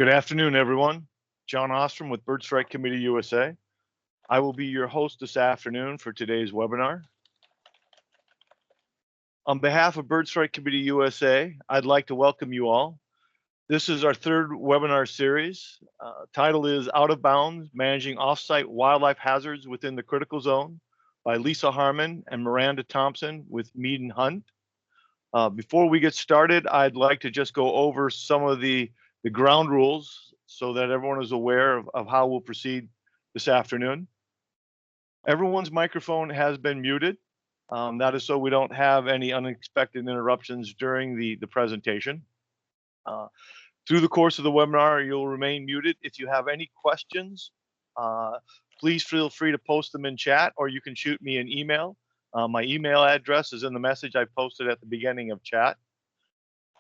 Good afternoon, everyone. John Ostrom with Bird Strike Committee USA. I will be your host this afternoon for today's webinar. On behalf of Bird Strike Committee USA, I'd like to welcome you all. This is our third webinar series. Title is Out of Bounds, Managing Offsite Wildlife Hazards Within the Critical Zone by Lisa Harmon and Miranda Thompson with Mead and Hunt. Before we get started, I'd like to just go over some of the ground rules so that everyone is aware of how we'll proceed this afternoon. Everyone's microphone has been muted. That is so we don't have any unexpected interruptions during the presentation. Through the course of the webinar, you'll remain muted. If you have any questions, please feel free to post them in chat, or you can shoot me an email. My email address is in the message I posted at the beginning of chat.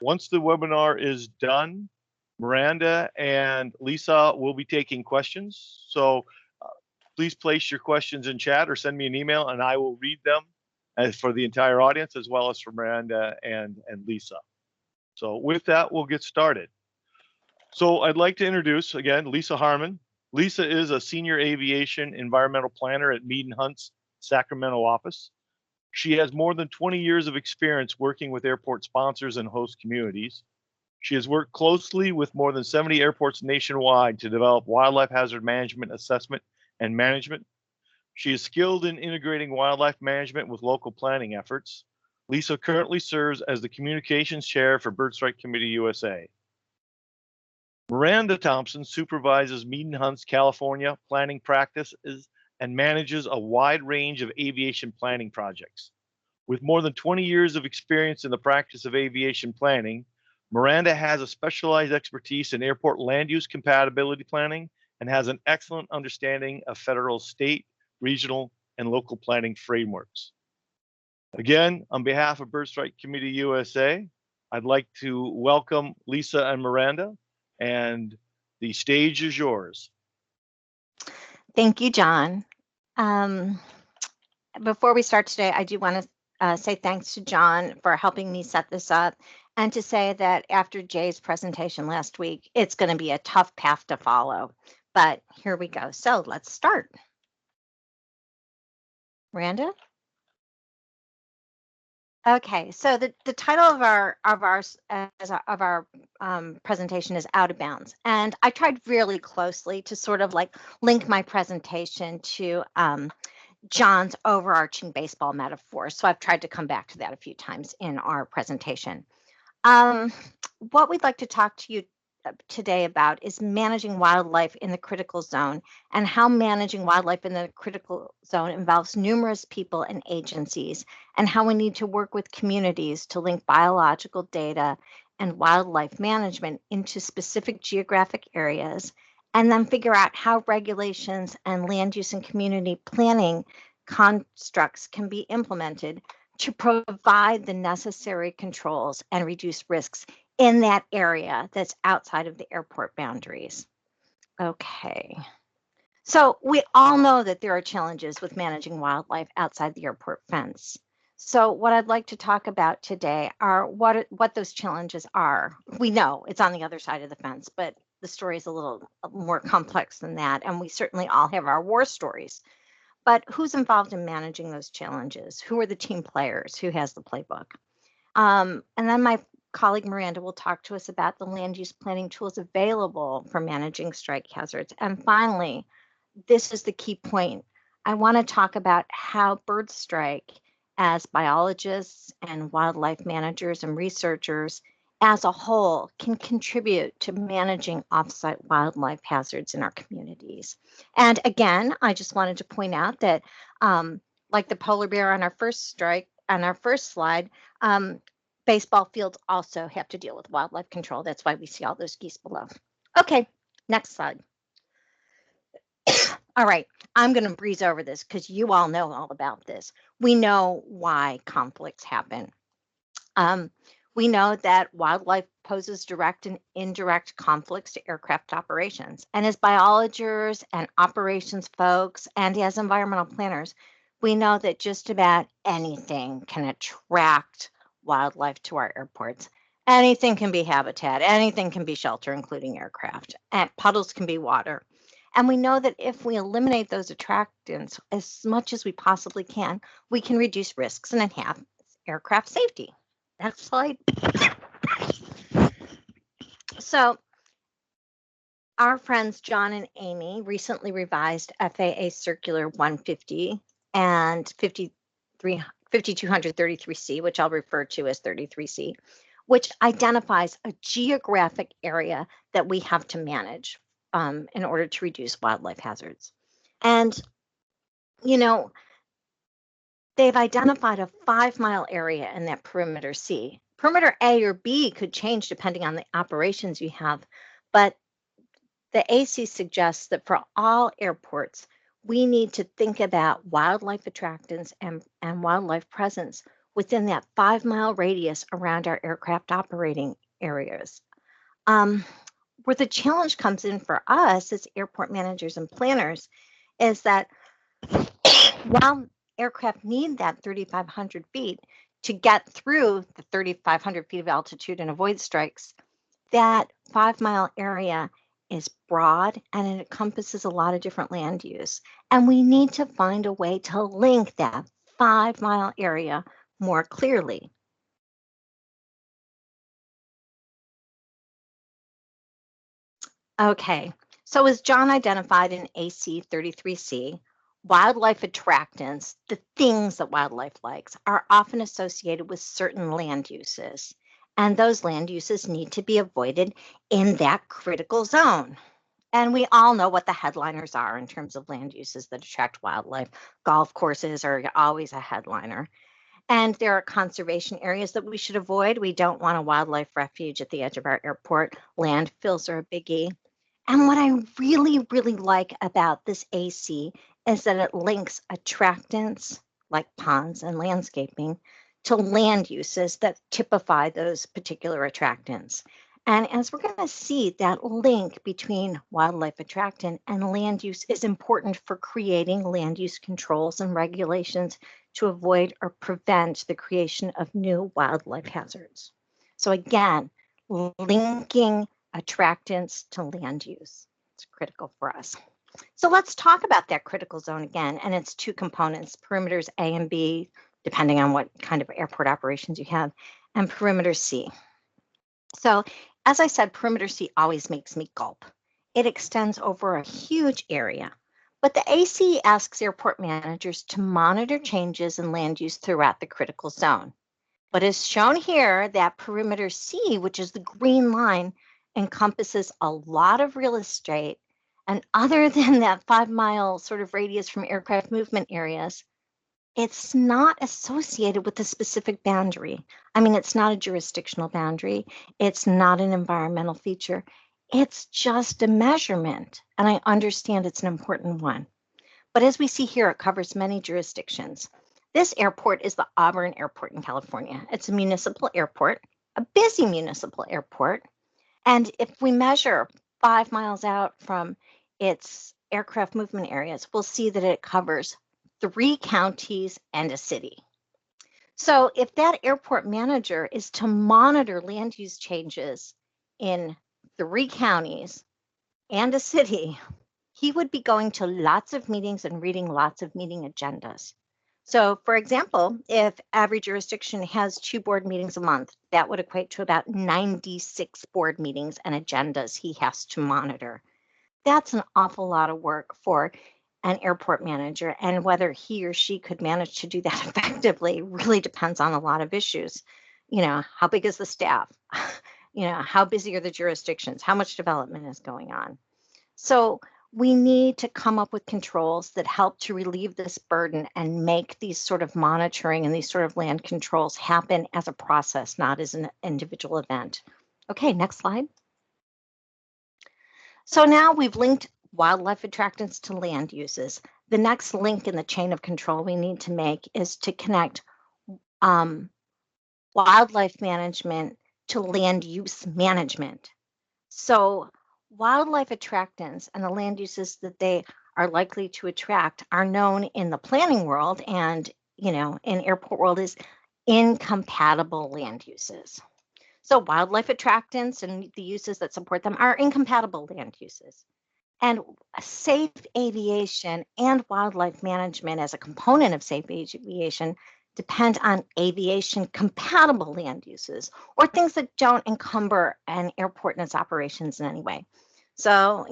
Once the webinar is done, Miranda and Lisa will be taking questions. So please place your questions in chat or send me an email and I will read them for the entire audience as well as for Miranda and Lisa. So with that, we'll get started. So I'd like to introduce again, Lisa Harmon. Lisa is a senior aviation environmental planner at Mead and Hunt's Sacramento office. She has more than 20 years of experience working with airport sponsors and host communities. She has worked closely with more than 70 airports nationwide to develop wildlife hazard management assessment and management. She is skilled in integrating wildlife management with local planning efforts. Lisa currently serves as the communications chair for Bird Strike Committee USA. Miranda Thompson supervises Mead and Hunt's California planning practices and manages a wide range of aviation planning projects. With more than 20 years of experience in the practice of aviation planning, Miranda has a specialized expertise in airport land use compatibility planning and has an excellent understanding of federal, state, regional, and local planning frameworks. Again, on behalf of Bird Strike Committee USA, I'd like to welcome Lisa and Miranda, and the stage is yours. Thank you, John. Before we start today, I do want to say thanks to John for helping me set this up, and to say that after Jay's presentation last week, it's going to be a tough path to follow, but here we go. So let's start. Miranda? Okay, so the title of our presentation is Out of Bounds, and I tried really closely to sort of like link my presentation to John's overarching baseball metaphor. So I've tried to come back to that a few times in our presentation. What we'd like to talk to you today about is managing wildlife in the critical zone, and how managing wildlife in the critical zone involves numerous people and agencies, and how we need to work with communities to link biological data and wildlife management into specific geographic areas, and then figure out how regulations and land use and community planning constructs can be implemented to provide the necessary controls and reduce risks in that area that's outside of the airport boundaries. Okay. So we all know that there are challenges with managing wildlife outside the airport fence. So what I'd like to talk about today are what those challenges are. We know it's on the other side of the fence, but the story is a little more complex than that. And we certainly all have our war stories. But who's involved in managing those challenges? Who are the team players? Who has the playbook? And then my colleague Miranda will talk to us about the land use planning tools available for managing strike hazards. And finally, this is the key point. I want to talk about how Bird Strike, as biologists and wildlife managers and researchers as a whole, can contribute to managing offsite wildlife hazards in our communities. And again, I just wanted to point out that like the polar bear on our first slide, baseball fields also have to deal with wildlife control. That's why we see all those geese below. Okay, next slide. All right, I'm going to breeze over this because you all know all about this. We know why conflicts happen. We know that wildlife poses direct and indirect conflicts to aircraft operations. And as biologists and operations folks, and as environmental planners, we know that just about anything can attract wildlife to our airports. Anything can be habitat, anything can be shelter, including aircraft, and puddles can be water. And we know that if we eliminate those attractants as much as we possibly can, we can reduce risks and enhance aircraft safety. Next slide. So our friends John and Amy recently revised FAA Circular 150 and 5233C, which I'll refer to as 33C, which identifies a geographic area that we have to manage in order to reduce wildlife hazards. And, you know, they've identified a 5-mile area in that perimeter C. Perimeter A or B could change depending on the operations you have, but the AC suggests that for all airports, we need to think about wildlife attractants and wildlife presence within that 5-mile radius around our aircraft operating areas. Where the challenge comes in for us as airport managers and planners is that while aircraft need that 3,500 feet to get through the 3,500 feet of altitude and avoid strikes, that 5-mile area is broad and it encompasses a lot of different land use. And we need to find a way to link that 5-mile area more clearly. Okay, so as John identified in AC 33C, wildlife attractants, the things that wildlife likes, are often associated with certain land uses. And those land uses need to be avoided in that critical zone. And we all know what the headliners are in terms of land uses that attract wildlife. Golf courses are always a headliner. And there are conservation areas that we should avoid. We don't want a wildlife refuge at the edge of our airport. Landfills are a biggie. And what I really, really like about this AC is that it links attractants like ponds and landscaping to land uses that typify those particular attractants. And as we're going to see, that link between wildlife attractant and land use is important for creating land use controls and regulations to avoid or prevent the creation of new wildlife hazards. So again, linking attractants to land use. It's critical for us. So let's talk about that critical zone again and its two components, perimeters A and B, depending on what kind of airport operations you have, and perimeter C. So as I said, perimeter C always makes me gulp. It extends over a huge area, but the AC asks airport managers to monitor changes in land use throughout the critical zone. But as shown here, that perimeter C, which is the green line, encompasses a lot of real estate. And other than that 5-mile sort of radius from aircraft movement areas, it's not associated with a specific boundary. I mean, it's not a jurisdictional boundary. It's not an environmental feature. It's just a measurement. And I understand it's an important one. But as we see here, it covers many jurisdictions. This airport is the Auburn Airport in California. It's a municipal airport, a busy municipal airport. And if we measure 5 miles out from its aircraft movement areas, we'll see that it covers 3 counties and a city. So if that airport manager is to monitor land use changes in 3 counties and a city, he would be going to lots of meetings and reading lots of meeting agendas. So for example, if every jurisdiction has 2 board meetings a month, that would equate to about 96 board meetings and agendas he has to monitor. That's an awful lot of work for an airport manager, and whether he or she could manage to do that effectively really depends on a lot of issues. You know, how big is the staff? You know, how busy are the jurisdictions? How much development is going on? So we need to come up with controls that help to relieve this burden and make these sort of monitoring and these sort of land controls happen as a process, not as an individual event. Okay, next slide. So now we've linked wildlife attractants to land uses. The next link in the chain of control we need to make is to connect wildlife management to land use management. So wildlife attractants and the land uses that they are likely to attract are known in the planning world and, you know, in airport world as incompatible land uses. So wildlife attractants and the uses that support them are incompatible land uses. And safe aviation and wildlife management as a component of safe aviation depend on aviation compatible land uses or things that don't encumber an airport and its operations in any way. So,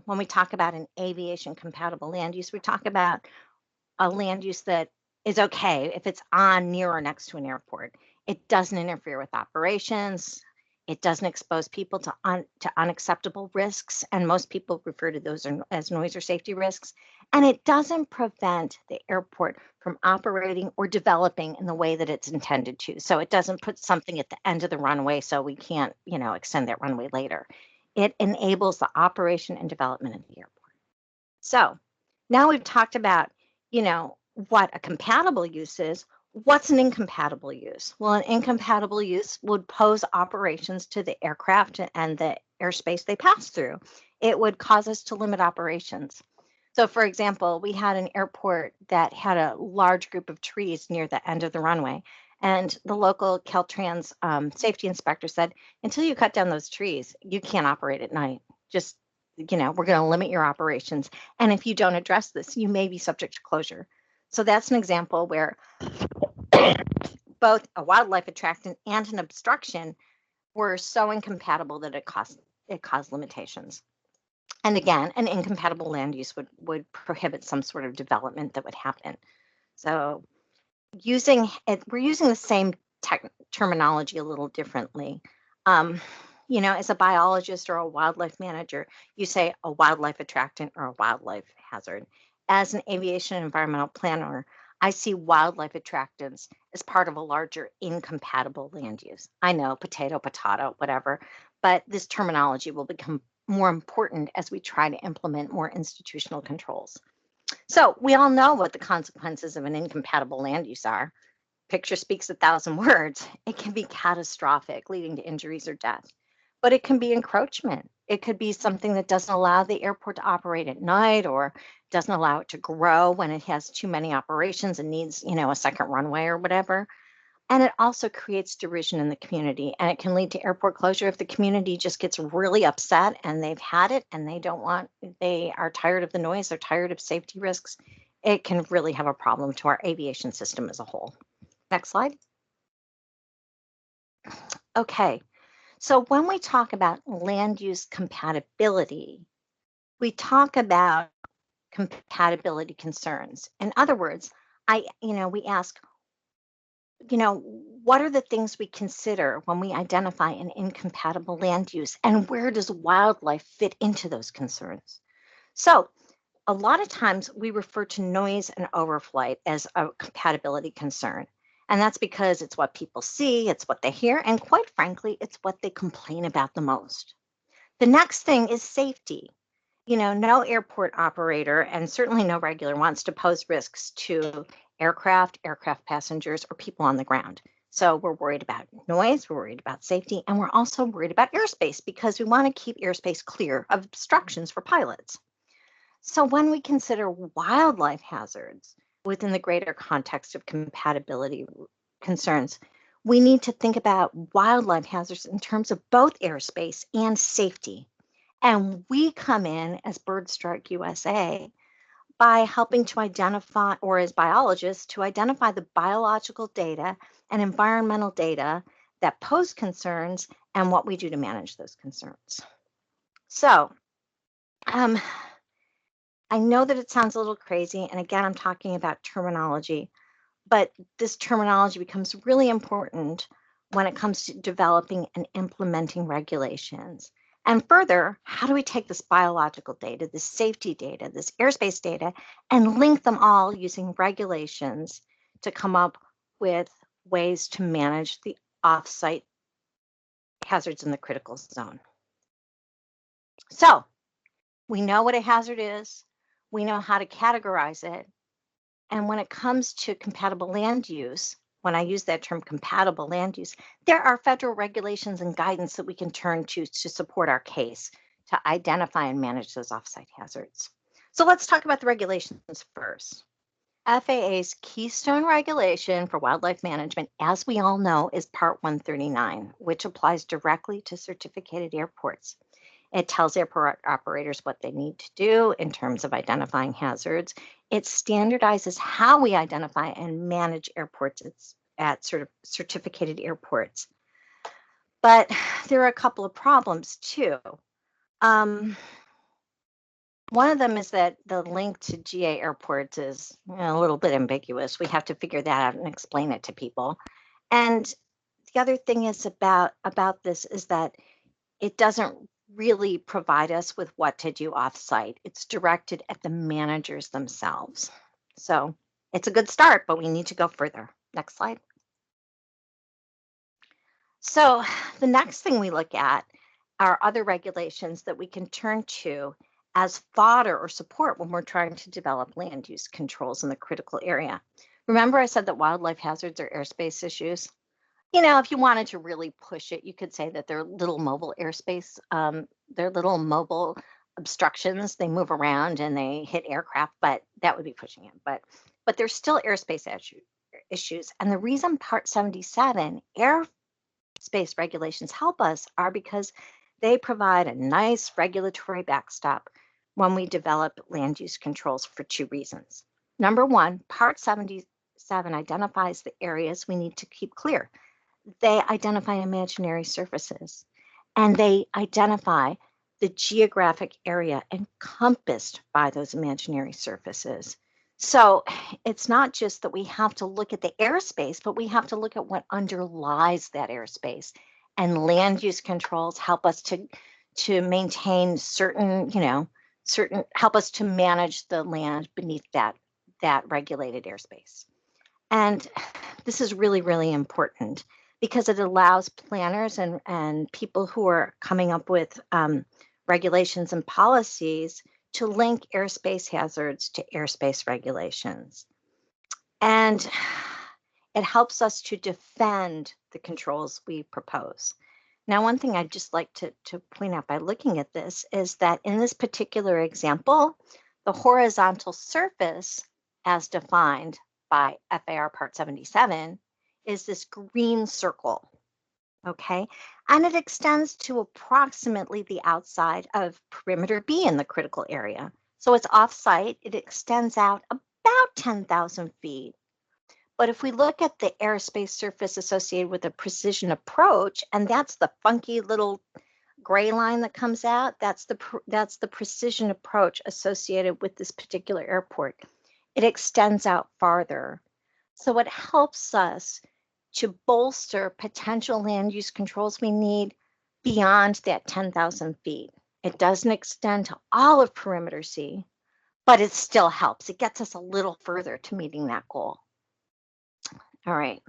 when we talk about an aviation compatible land use, we talk about a land use that is okay if it's on, near, or next to an airport. It doesn't interfere with operations. It doesn't expose people to unacceptable risks, and most people refer to those as noise or safety risks. And it doesn't prevent the airport from operating or developing in the way that it's intended to. So it doesn't put something at the end of the runway so we can't, extend that runway later. It enables the operation and development of the airport. So now we've talked about, what a compatible use is. What's an incompatible use? Well, an incompatible use would pose operations to the aircraft and the airspace they pass through. It would cause us to limit operations. So, for example, we had an airport that had a large group of trees near the end of the runway. And the local Caltrans safety inspector said, until you cut down those trees, you can't operate at night. Just, we're going to limit your operations. And if you don't address this, you may be subject to closure. So that's an example where both a wildlife attractant and an obstruction were so incompatible that it caused limitations. And again, an incompatible land use would prohibit some sort of development that would happen. So we're using the same terminology a little differently. As a biologist or a wildlife manager, you say a wildlife attractant or a wildlife hazard. As an aviation environmental planner, I see wildlife attractants as part of a larger incompatible land use. I know, potato, whatever, but this terminology will become more important as we try to implement more institutional controls. So we all know what the consequences of an incompatible land use are. Picture speaks 1,000 words. It can be catastrophic, leading to injuries or death. But it can be encroachment. It could be something that doesn't allow the airport to operate at night or doesn't allow it to grow when it has too many operations and needs, a second runway or whatever. And it also creates derision in the community, and it can lead to airport closure if the community just gets really upset and they've had it and they are tired of the noise, they're tired of safety risks. It can really have a problem to our aviation system as a whole. Next slide. Okay, so when we talk about land use compatibility, we talk about compatibility concerns. In other words, we ask, what are the things we consider when we identify an incompatible land use, and where does wildlife fit into those concerns? So a lot of times we refer to noise and overflight as a compatibility concern. And that's because it's what people see, it's what they hear, and quite frankly, it's what they complain about the most. The next thing is safety. No airport operator, and certainly no regular, wants to pose risks to aircraft passengers, or people on the ground. So we're worried about noise, we're worried about safety, and we're also worried about airspace because we want to keep airspace clear of obstructions for pilots. So when we consider wildlife hazards within the greater context of compatibility concerns, we need to think about wildlife hazards in terms of both airspace and safety. And we come in as BirdStrike USA by helping to identify, or as biologists, to identify the biological data and environmental data that pose concerns and what we do to manage those concerns. So, I know that it sounds a little crazy, and again, I'm talking about terminology, but this terminology becomes really important when it comes to developing and implementing regulations. And further, how do we take this biological data, this safety data, this airspace data, and link them all using regulations to come up with ways to manage the off-site hazards in the critical zone? So we know what a hazard is. We know how to categorize it. And when it comes to compatible land use, when I use that term compatible land use, there are federal regulations and guidance that we can turn to support our case to identify and manage those offsite hazards. So let's talk about the regulations first. FAA's keystone regulation for wildlife management, as we all know, is Part 139, which applies directly to certificated airports. It tells airport operators what they need to do in terms of identifying hazards. It standardizes how we identify and manage airports at certificated airports. But there are a couple of problems too. One of them is that the link to GA airports is a little bit ambiguous. We have to figure that out and explain it to people. And the other thing is about this is that it doesn't really provide us with what to do offsite. It's directed at the managers themselves. So it's a good start, but we need to go further. Next slide. So the next thing we look at are other regulations that we can turn to as fodder or support when we're trying to develop land use controls in the critical area. Remember I said that wildlife hazards are airspace issues? You know, if you wanted to really push it, you could say that they're little mobile airspace. They're little mobile obstructions. They move around and they hit aircraft, but that would be pushing it. But there's still airspace issues. And the reason Part 77 airspace regulations help us are because they provide a nice regulatory backstop when we develop land use controls for two reasons. Number one, Part 77 identifies the areas we need to keep clear. They identify imaginary surfaces, and they identify the geographic area encompassed by those imaginary surfaces. So it's not just that we have to look at the airspace, but we have to look at what underlies that airspace. And land use controls help us to maintain certain, help us to manage the land beneath that regulated airspace. And this is really, really important because it allows planners and people who are coming up with regulations and policies to link airspace hazards to airspace regulations. And it helps us to defend the controls we propose. Now, one thing I'd just like to point out by looking at this is that in this particular example, the horizontal surface as defined by FAR Part 77 is this green circle, okay? And it extends to approximately the outside of perimeter B in the critical area. So it's off-site, it extends out about 10,000 feet. But if we look at the airspace surface associated with a precision approach, and that's the funky little gray line that comes out, that's the precision approach associated with this particular airport. It extends out farther. So it helps us to bolster potential land use controls we need beyond that 10,000 feet. It doesn't extend to all of perimeter C, but it still helps. It gets us a little further to meeting that goal. All right,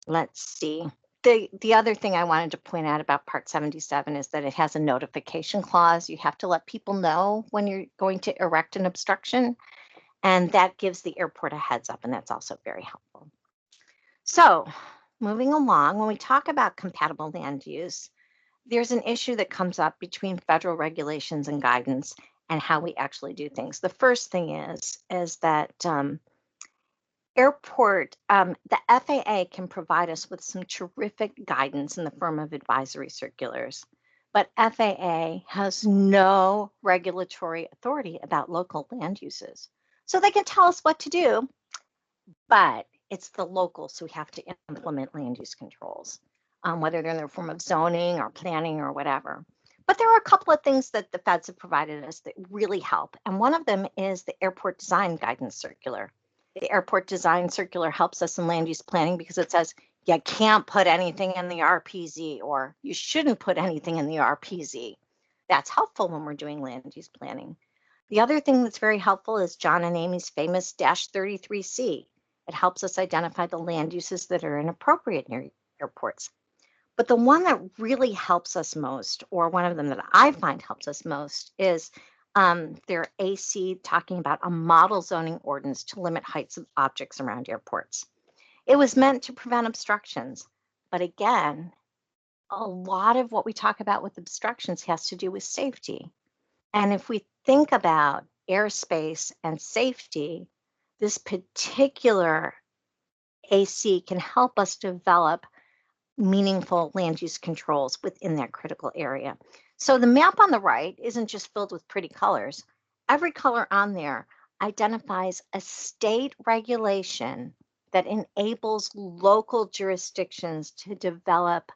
let's see. The other thing I wanted to point out about Part 77 is that it has a notification clause. You have to let people know when you're going to erect an obstruction, and that gives the airport a heads up, and that's also very helpful. So moving along, when we talk about compatible land use, there's an issue that comes up between federal regulations and guidance and how we actually do things. The first thing is that the FAA can provide us with some terrific guidance in the form of advisory circulars, but FAA has no regulatory authority about local land uses. So they can tell us what to do, but it's the locals who have to implement land use controls, whether they're in the form of zoning or planning or whatever. But there are a couple of things that the feds have provided us that really help. And one of them is the airport design guidance circular. The airport design circular helps us in land use planning because it says you can't put anything in the RPZ or you shouldn't put anything in the RPZ. That's helpful when we're doing land use planning. The other thing that's very helpful is John and Amy's famous -33C. It helps us identify the land uses that are inappropriate near airports. But the one that really helps us most, or one of them that I find helps us most, is their AC talking about a model zoning ordinance to limit heights of objects around airports. It was meant to prevent obstructions. But again, a lot of what we talk about with obstructions has to do with safety. And if we think about airspace and safety, this particular AC can help us develop meaningful land use controls within that critical area. So the map on the right isn't just filled with pretty colors. Every color on there identifies a state regulation that enables local jurisdictions to develop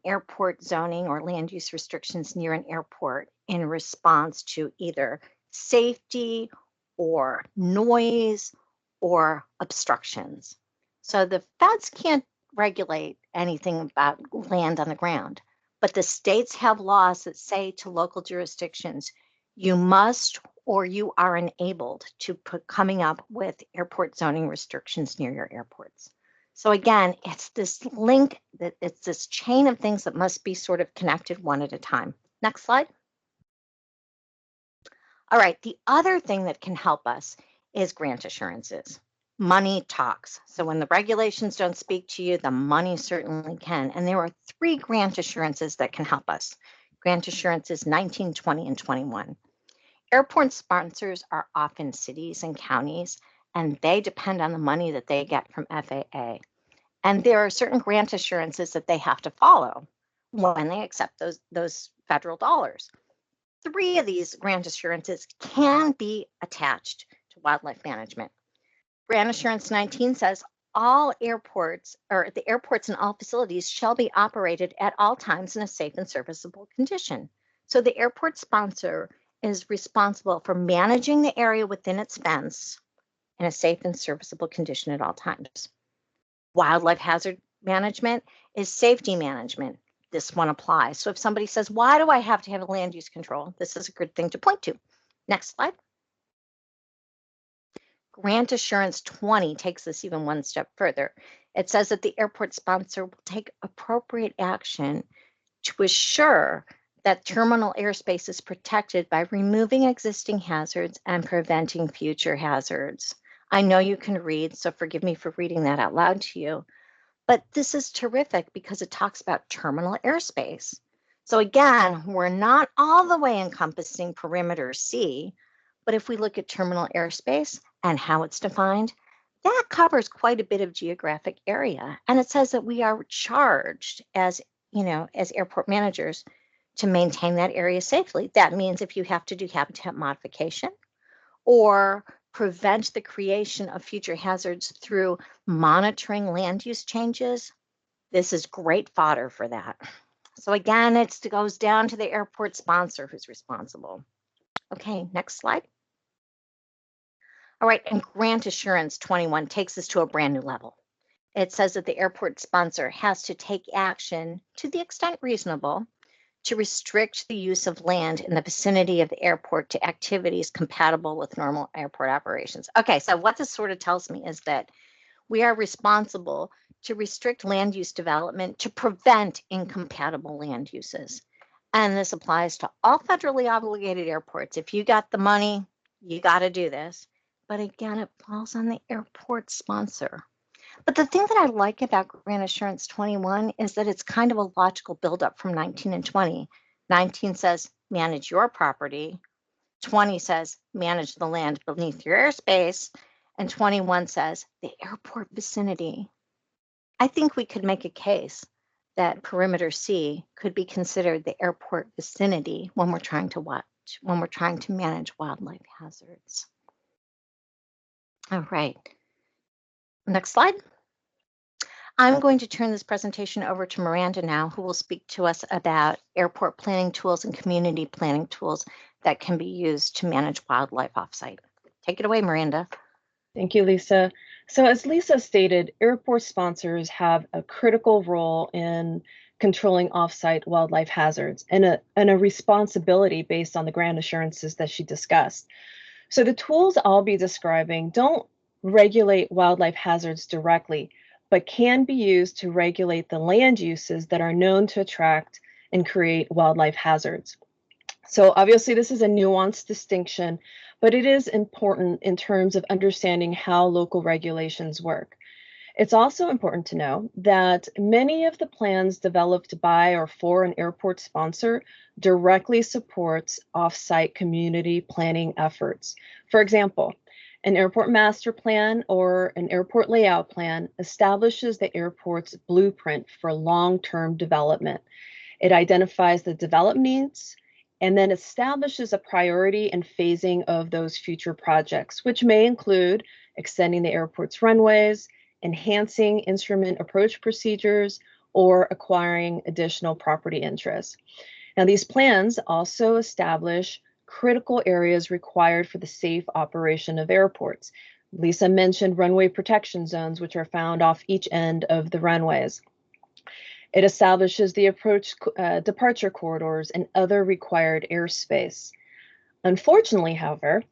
airport zoning or land use restrictions near an airport in response to either safety or noise or obstructions. So the feds can't regulate anything about land on the ground, but the states have laws that say to local jurisdictions, you must or you are enabled to put coming up with airport zoning restrictions near your airports. So again, it's this link, that it's this chain of things that must be sort of connected one at a time. Next slide. All right, the other thing that can help us is grant assurances. Money talks. So when the regulations don't speak to you, the money certainly can. And there are 3 grant assurances that can help us. Grant assurances 19, 20, and 21. Airport sponsors are often cities and counties, and they depend on the money that they get from FAA. And there are certain grant assurances that they have to follow when they accept those federal dollars. 3 of these grant assurances can be attached to wildlife management. Grant Assurance 19 says all airports, or the airports and all facilities, shall be operated at all times in a safe and serviceable condition. So the airport sponsor is responsible for managing the area within its fence in a safe and serviceable condition at all times. Wildlife hazard management is safety management. This one applies. So if somebody says, why do I have to have a land use control? This is a good thing to point to. Next slide. Grant Assurance 20 takes this even one step further. It says that the airport sponsor will take appropriate action to assure that terminal airspace is protected by removing existing hazards and preventing future hazards. I know you can read, so forgive me for reading that out loud to you. But this is terrific because it talks about terminal airspace. So again, we're not all the way encompassing perimeter C, but if we look at terminal airspace and how it's defined, that covers quite a bit of geographic area. And it says that we are charged as airport managers to maintain that area safely. That means if you have to do habitat modification or prevent the creation of future hazards through monitoring land use changes, this is great fodder for that. So again, it goes down to the airport sponsor who's responsible. Okay, next slide. All right, and Grant Assurance 21 takes us to a brand new level. It says that the airport sponsor has to take action to the extent reasonable to restrict the use of land in the vicinity of the airport to activities compatible with normal airport operations. Okay, so what this sort of tells me is that we are responsible to restrict land use development to prevent incompatible land uses. And this applies to all federally obligated airports. If you got the money, you got to do this. But again, it falls on the airport sponsor. But the thing that I like about Grant Assurance 21 is that it's kind of a logical buildup from 19 and 20. 19 says, manage your property. 20 says, manage the land beneath your airspace. And 21 says, the airport vicinity. I think we could make a case that perimeter C could be considered the airport vicinity when we're trying to manage wildlife hazards. All right. Next slide. I'm going to turn this presentation over to Miranda now, who will speak to us about airport planning tools and community planning tools that can be used to manage wildlife offsite. Take it away, Miranda. Thank you, Lisa. So as Lisa stated, airport sponsors have a critical role in controlling offsite wildlife hazards and a responsibility based on the grant assurances that she discussed. So the tools I'll be describing don't regulate wildlife hazards directly, but can be used to regulate the land uses that are known to attract and create wildlife hazards. So obviously this is a nuanced distinction, but it is important in terms of understanding how local regulations work. It's also important to know that many of the plans developed by or for an airport sponsor directly supports off-site community planning efforts. For example, An airport master plan or an airport layout plan establishes the airport's blueprint for long-term development. It identifies the development needs and then establishes a priority and phasing of those future projects, which may include extending the airport's runways, enhancing instrument approach procedures, or acquiring additional property interests. Now, these plans also establish critical areas required for the safe operation of airports. Lisa mentioned runway protection zones, which are found off each end of the runways. It establishes the approach departure corridors and other required airspace. Unfortunately, however,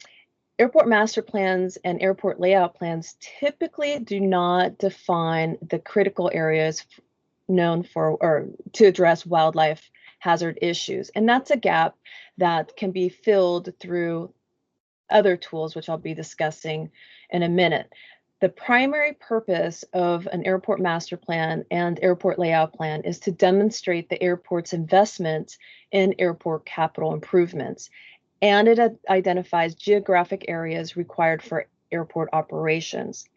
airport master plans and airport layout plans typically do not define the critical areas known for or to address wildlife hazard issues. And that's a gap that can be filled through other tools, which I'll be discussing in a minute. The primary purpose of an airport master plan and airport layout plan is to demonstrate the airport's investment in airport capital improvements, and it identifies geographic areas required for airport operations.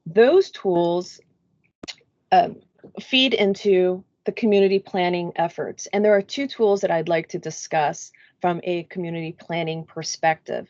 Those tools feed into the community planning efforts, and there are two tools that I'd like to discuss from a community planning perspective.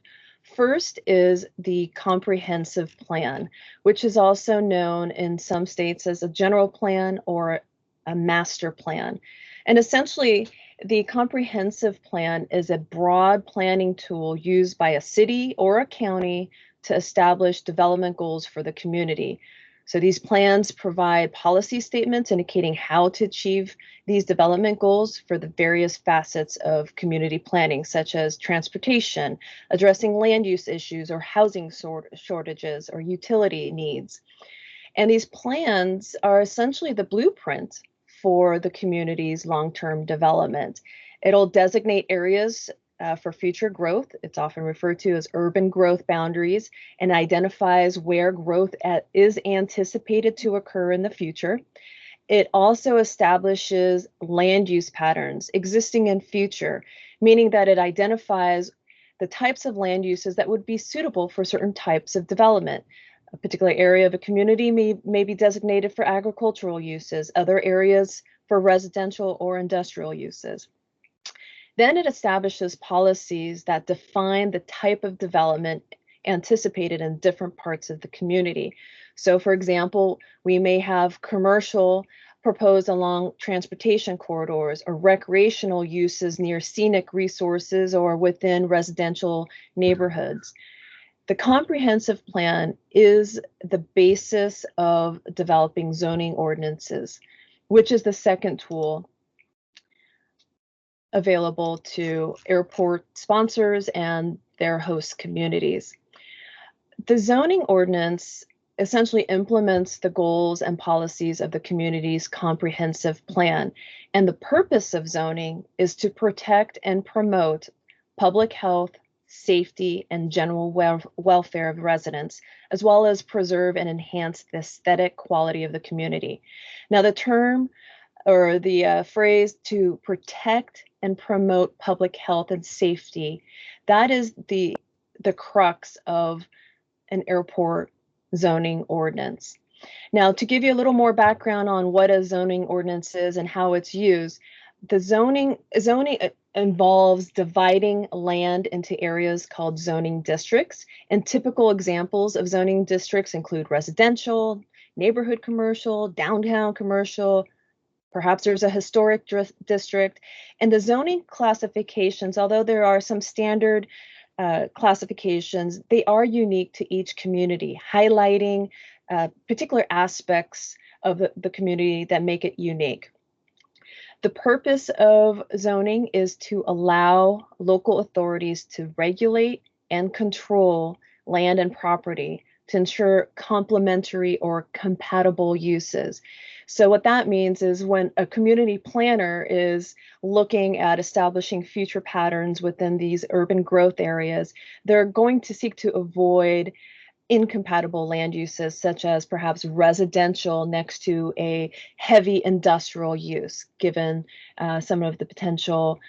First is the comprehensive plan, which is also known in some states as a general plan or a master plan. And essentially, the comprehensive plan is a broad planning tool used by a city or a county to establish development goals for the community. So these plans provide policy statements indicating how to achieve these development goals for the various facets of community planning, such as transportation, addressing land use issues or housing shortages or utility needs. And these plans are essentially the blueprint for the community's long-term development. It'll designate areas for future growth. It's often referred to as urban growth boundaries, and identifies where growth is anticipated to occur in the future. It also establishes land use patterns existing in future, meaning that it identifies the types of land uses that would be suitable for certain types of development. A particular area of a community may be designated for agricultural uses, other areas for residential or industrial uses. Then it establishes policies that define the type of development anticipated in different parts of the community. So, for example, we may have commercial proposed along transportation corridors or recreational uses near scenic resources or within residential neighborhoods. The comprehensive plan is the basis of developing zoning ordinances, which is the second tool available to airport sponsors and their host communities. The zoning ordinance essentially implements the goals and policies of the community's comprehensive plan. And the purpose of zoning is to protect and promote public health, safety, and general welfare of residents, as well as preserve and enhance the aesthetic quality of the community. Now, the term or the phrase to protect and promote public health and safety, that is the crux of an airport zoning ordinance. Now, to give you a little more background on what a zoning ordinance is and how it's used, the zoning involves dividing land into areas called zoning districts, and typical examples of zoning districts include residential, neighborhood commercial, downtown commercial. Perhaps there's a historic district, and the zoning classifications, although there are some standard classifications, they are unique to each community, highlighting particular aspects of the community that make it unique. The purpose of zoning is to allow local authorities to regulate and control land and property to ensure complementary or compatible uses. So what that means is when a community planner is looking at establishing future patterns within these urban growth areas, they're going to seek to avoid incompatible land uses, such as perhaps residential next to a heavy industrial use, given some of the potential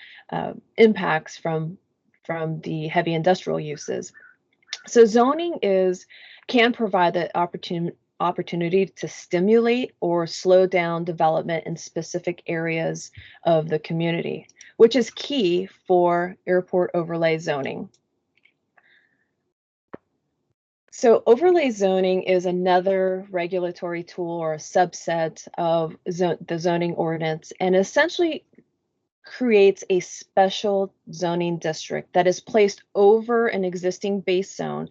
impacts from the heavy industrial uses. So zoning can provide the opportunity to stimulate or slow down development in specific areas of the community, which is key for airport overlay zoning. So overlay zoning is another regulatory tool or a subset of the zoning ordinance, and essentially creates a special zoning district that is placed over an existing base zone,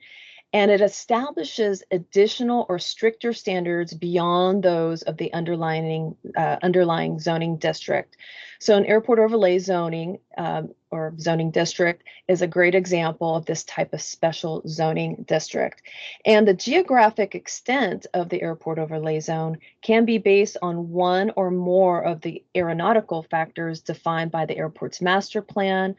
and it establishes additional or stricter standards beyond those of the underlying zoning district. So an airport overlay zoning or zoning district is a great example of this type of special zoning district. And the geographic extent of the airport overlay zone can be based on one or more of the aeronautical factors defined by the airport's master plan,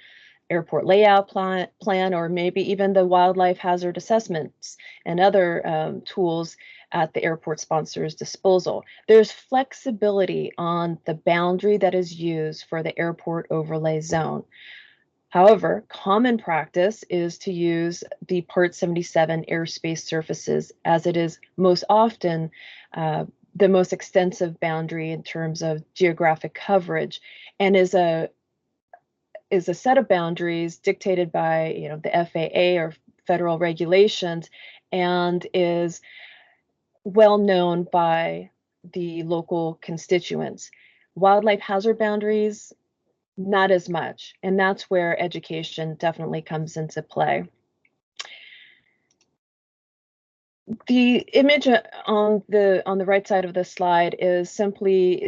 airport layout plan, or maybe even the wildlife hazard assessments and other tools at the airport sponsor's disposal. There's flexibility on the boundary that is used for the airport overlay zone. However, common practice is to use the Part 77 airspace surfaces, as it is most often the most extensive boundary in terms of geographic coverage, and is a set of boundaries dictated by the FAA or federal regulations, and is well known by the local constituents. Wildlife hazard boundaries, not as much, and that's where education definitely comes into play. The image on the right side of the slide is simply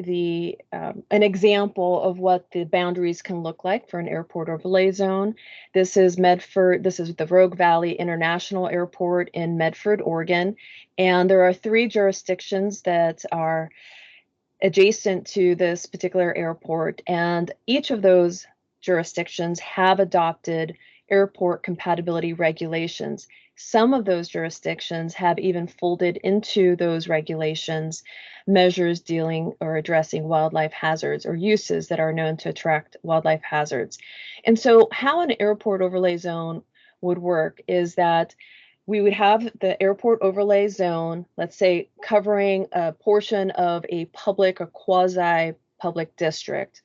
an example of what the boundaries can look like for an airport overlay zone. This is Medford. This is the Rogue Valley International Airport in Medford, Oregon, and there are 3 jurisdictions that are adjacent to this particular airport, and each of those jurisdictions have adopted airport compatibility regulations. Some of those jurisdictions have even folded into those regulations measures dealing or addressing wildlife hazards or uses that are known to attract wildlife hazards. And so how an airport overlay zone would work is that we would have the airport overlay zone, let's say, covering a portion of a public or quasi-public district.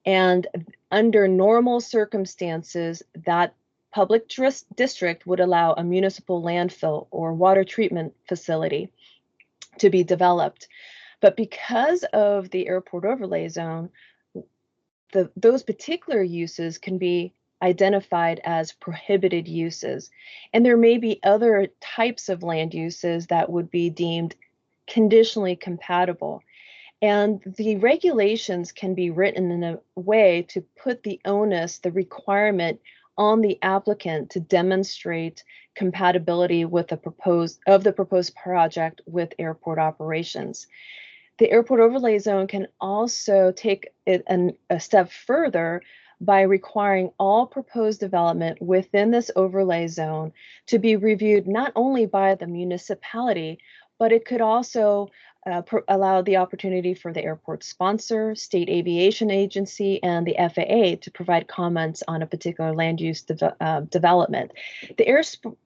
And under normal circumstances, that public district would allow a municipal landfill or water treatment facility to be developed. But because of the airport overlay zone, those particular uses can be identified as prohibited uses. And there may be other types of land uses that would be deemed conditionally compatible. And the regulations can be written in a way to put the onus, the requirement on the applicant to demonstrate compatibility with the proposed project with airport operations. The airport overlay zone can also take it a step further by requiring all proposed development within this overlay zone to be reviewed not only by the municipality, but it could also allow the opportunity for the airport sponsor, state aviation agency, and the FAA to provide comments on a particular land use development. The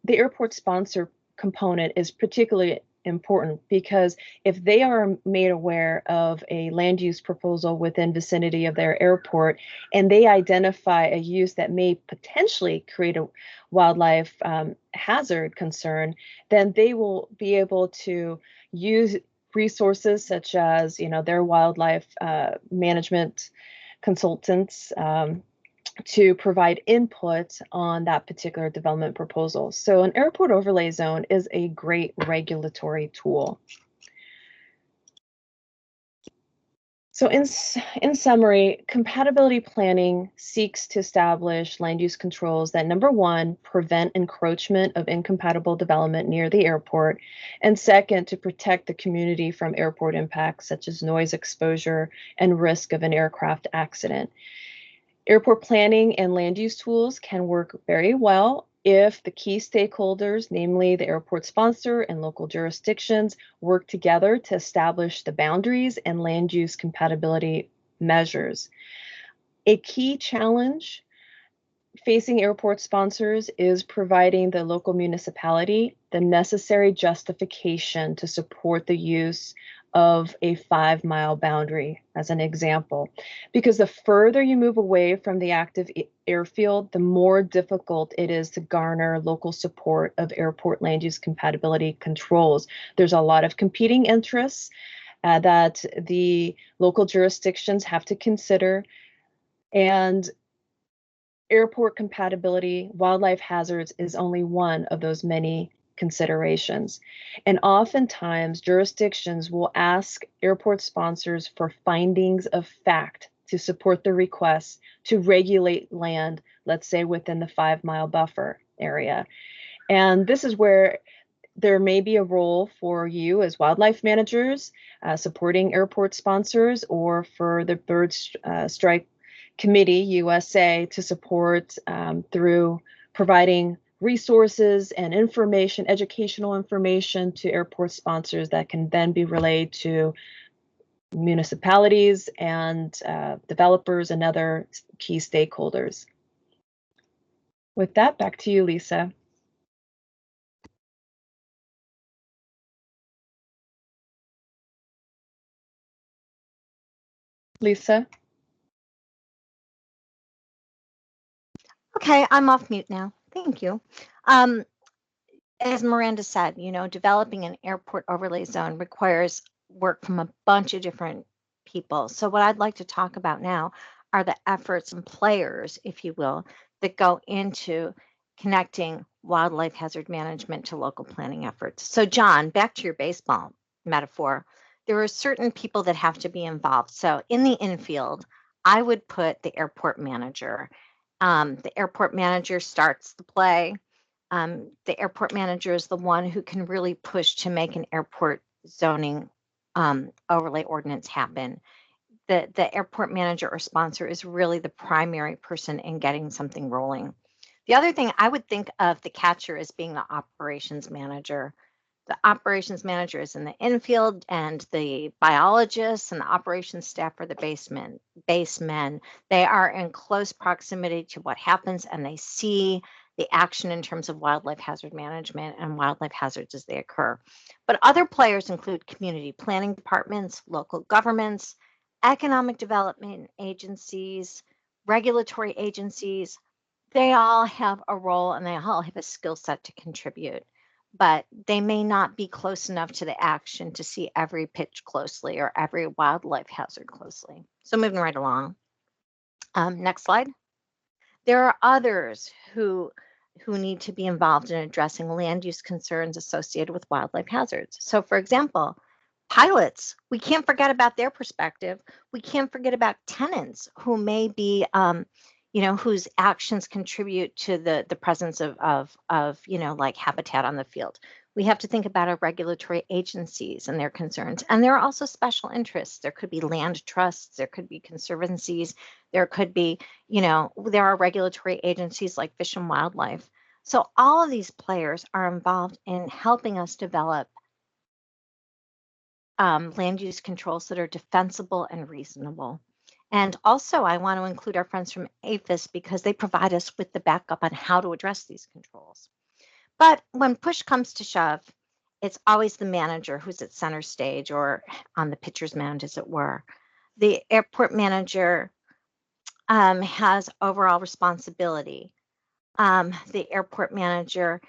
airport sponsor component is particularly important because if they are made aware of a land use proposal within vicinity of their airport and they identify a use that may potentially create a wildlife hazard concern, then they will be able to use resources such as their wildlife management consultants to provide input on that particular development proposal. So an airport overlay zone is a great regulatory tool. So in summary, compatibility planning seeks to establish land use controls that, number one, prevent encroachment of incompatible development near the airport, and second, to protect the community from airport impacts such as noise exposure and risk of an aircraft accident. Airport planning and land use tools can work very well if the key stakeholders, namely the airport sponsor and local jurisdictions, work together to establish the boundaries and land use compatibility measures. A key challenge facing airport sponsors is providing the local municipality the necessary justification to support the use of a 5-mile boundary, as an example. Because the further you move away from the active airfield, the more difficult it is to garner local support of airport land use compatibility controls. There's a lot of competing interests that the local jurisdictions have to consider. And airport compatibility, wildlife hazards is only one of those many considerations. And oftentimes, jurisdictions will ask airport sponsors for findings of fact to support the request to regulate land, let's say within the 5-mile buffer area. And this is where there may be a role for you as wildlife managers supporting airport sponsors, or for the Bird Strike Committee USA to support through providing resources and information, educational information to airport sponsors that can then be relayed to municipalities and developers and other key stakeholders. With that, back to you, Lisa. Lisa? Okay, I'm off mute now. Thank you. As Miranda said, developing an airport overlay zone requires work from a bunch of different people. So what I'd like to talk about now are the efforts and players, if you will, that go into connecting wildlife hazard management to local planning efforts. So John, back to your baseball metaphor, there are certain people that have to be involved. So in the infield, I would put the airport manager. The airport manager starts the play. The airport manager is the one who can really push to make an airport zoning overlay ordinance happen. The airport manager or sponsor is really the primary person in getting something rolling. The other thing, I would think of the catcher as being the operations manager. The operations manager is in the infield, and the biologists and the operations staff are the basemen. They are in close proximity to what happens, and they see the action in terms of wildlife hazard management and wildlife hazards as they occur. But other players include community planning departments, local governments, economic development agencies, regulatory agencies. They all have a role and they all have a skill set to contribute, but they may not be close enough to the action to see every pitch closely or every wildlife hazard closely. So moving right along. Next slide. There are others who need to be involved in addressing land use concerns associated with wildlife hazards. So for example, pilots, we can't forget about their perspective. We can't forget about tenants who may be, whose actions contribute to the presence of like habitat on the field. We have to think about our regulatory agencies and their concerns. And there are also special interests. There could be land trusts, there could be conservancies, there could be, there are regulatory agencies like Fish and Wildlife. So all of these players are involved in helping us develop land use controls that are defensible and reasonable. And also, I want to include our friends from APHIS because they provide us with the backup on how to address these controls. But when push comes to shove, it's always the manager who's at center stage or on the pitcher's mound, as it were. The airport manager has overall responsibility. The airport manager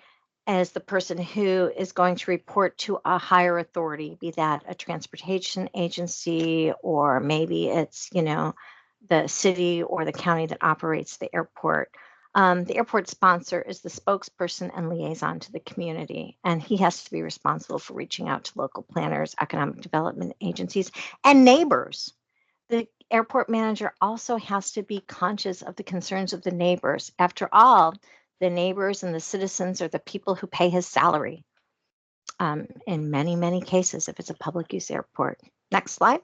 as the person who is going to report to a higher authority, be that a transportation agency, or maybe it's, the city or the county that operates the airport. The airport sponsor is the spokesperson and liaison to the community, and he has to be responsible for reaching out to local planners, economic development agencies, and neighbors. The airport manager also has to be conscious of the concerns of the neighbors. After all, the neighbors and the citizens are the people who pay his salary in many, many cases if it's a public use airport. Next slide.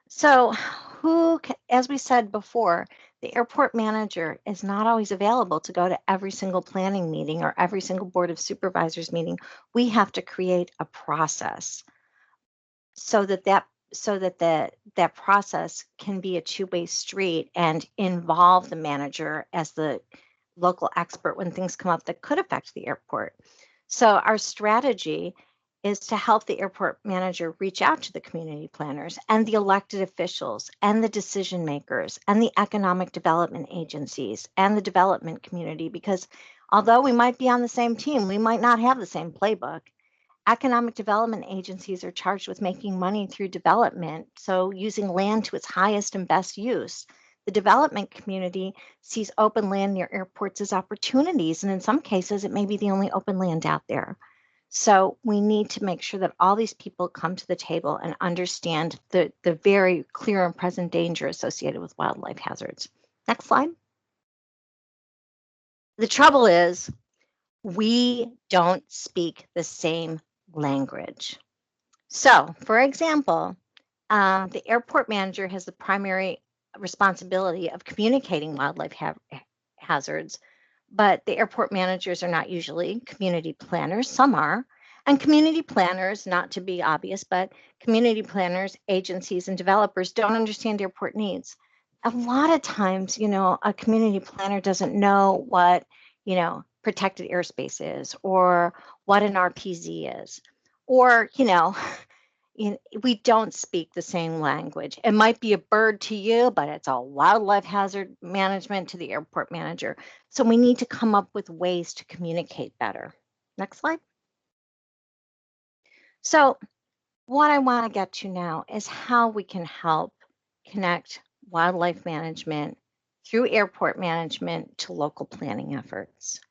So as we said before, the airport manager is not always available to go to every single planning meeting or every single board of supervisors meeting. We have to create a process so that so that that process can be a two-way street and involve the manager as the local expert when things come up that could affect the airport. So our strategy is to help the airport manager reach out to the community planners and the elected officials and the decision makers and the economic development agencies and the development community, because although we might be on the same team, we might not have the same playbook. Economic development agencies are charged with making money through development, so using land to its highest and best use. The development community sees open land near airports as opportunities, and in some cases, it may be the only open land out there. So we need to make sure that all these people come to the table and understand the very clear and present danger associated with wildlife hazards. Next slide. The trouble is, we don't speak the same language. So, for example, the airport manager has the primary responsibility of communicating wildlife hazards, but the airport managers are not usually community planners. Some are. And community planners, not to be obvious, but community planners, agencies, and developers don't understand airport needs. A lot of times, a community planner doesn't know what, protected airspace is, or what an RPZ is, or, we don't speak the same language. It might be a bird to you, but it's a wildlife hazard management to the airport manager. So we need to come up with ways to communicate better. Next slide. So what I want to get to now is how we can help connect wildlife management through airport management to local planning efforts.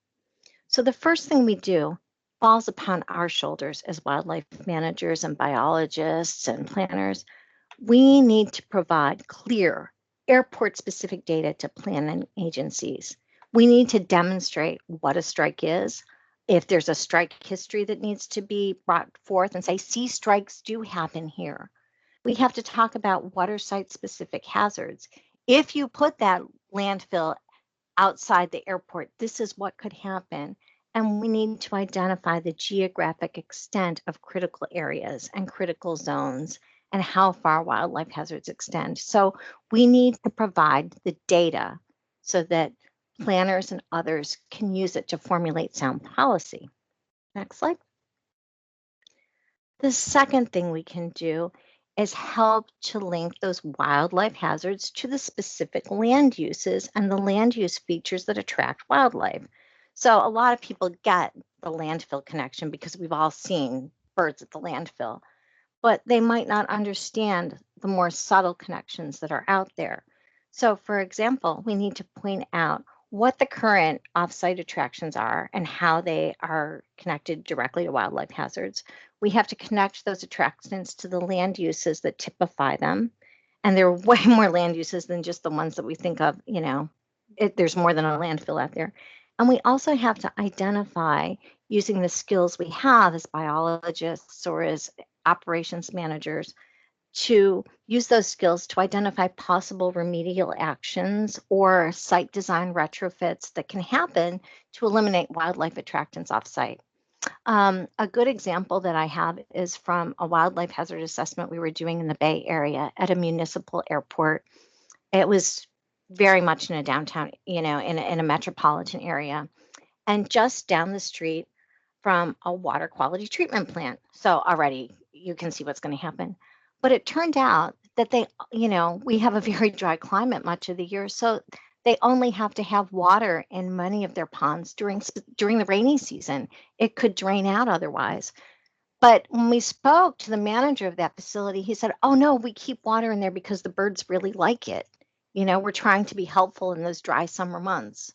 So the first thing we do falls upon our shoulders as wildlife managers and biologists and planners. We need to provide clear airport-specific data to planning agencies. We need to demonstrate what a strike is. If there's a strike history that needs to be brought forth and say, see, strikes do happen here. We have to talk about what are site-specific hazards. If you put that landfill outside the airport, this is what could happen. And we need to identify the geographic extent of critical areas and critical zones and how far wildlife hazards extend. So we need to provide the data so that planners and others can use it to formulate sound policy. Next slide. The second thing we can do is help to link those wildlife hazards to the specific land uses and the land use features that attract wildlife. So a lot of people get the landfill connection because we've all seen birds at the landfill, but they might not understand the more subtle connections that are out there. So for example, we need to point out what the current offsite attractions are and how they are connected directly to wildlife hazards. We have to connect those attractions to the land uses that typify them. And there are way more land uses than just the ones that we think of, there's more than a landfill out there. And we also have to identify, using the skills we have as biologists or as operations managers, to use those skills to identify possible remedial actions or site design retrofits that can happen to eliminate wildlife attractants offsite. A good example that I have is from a wildlife hazard assessment we were doing in the Bay Area at a municipal airport. It was very much in a downtown, in a metropolitan area, and just down the street from a water quality treatment plant. So already you can see what's going to happen. But it turned out that we have a very dry climate much of the year. So they only have to have water in many of their ponds during the rainy season. It could drain out otherwise. But when we spoke to the manager of that facility, he said, oh no, we keep water in there because the birds really like it. We're trying to be helpful in those dry summer months.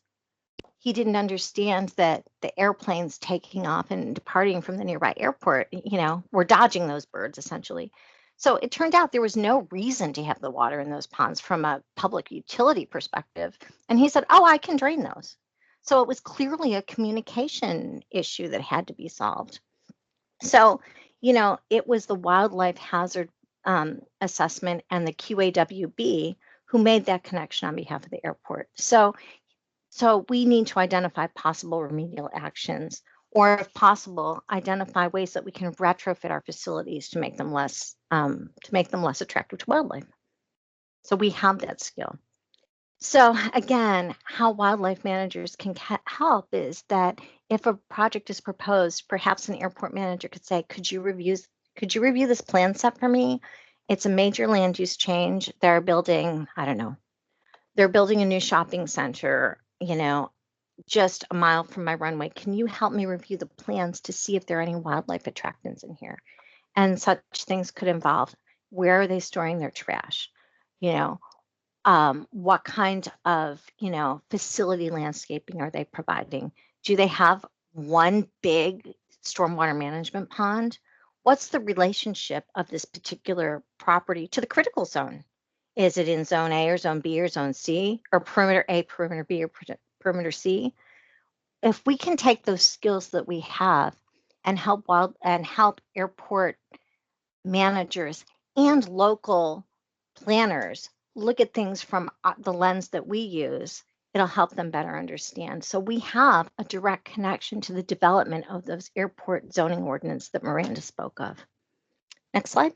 He didn't understand that the airplanes taking off and departing from the nearby airport, were dodging those birds essentially. So it turned out there was no reason to have the water in those ponds from a public utility perspective. And he said, oh, I can drain those. So it was clearly a communication issue that had to be solved. So, it was the wildlife hazard assessment and the QAWB who made that connection on behalf of the airport. So we need to identify possible remedial actions or if possible, identify ways that we can retrofit our facilities to make them less attractive to wildlife. So we have that skill. So again, how wildlife managers can help is that if a project is proposed, perhaps an airport manager could say, could you review this plan set for me? It's a major land use change. They're building, I don't know, they're building a new shopping center, just a mile from my runway. Can you help me review the plans to see if there are any wildlife attractants in here? And such things could involve, where are they storing their trash? What kind of, facility landscaping are they providing? Do they have one big stormwater management pond? What's the relationship of this particular property to the critical zone? Is it in zone A or zone B or zone C, or perimeter A, perimeter B, or perimeter C? If we can take those skills that we have and help airport managers and local planners look at things from the lens that we use, it'll help them better understand. So we have a direct connection to the development of those airport zoning ordinance that Miranda spoke of. Next slide.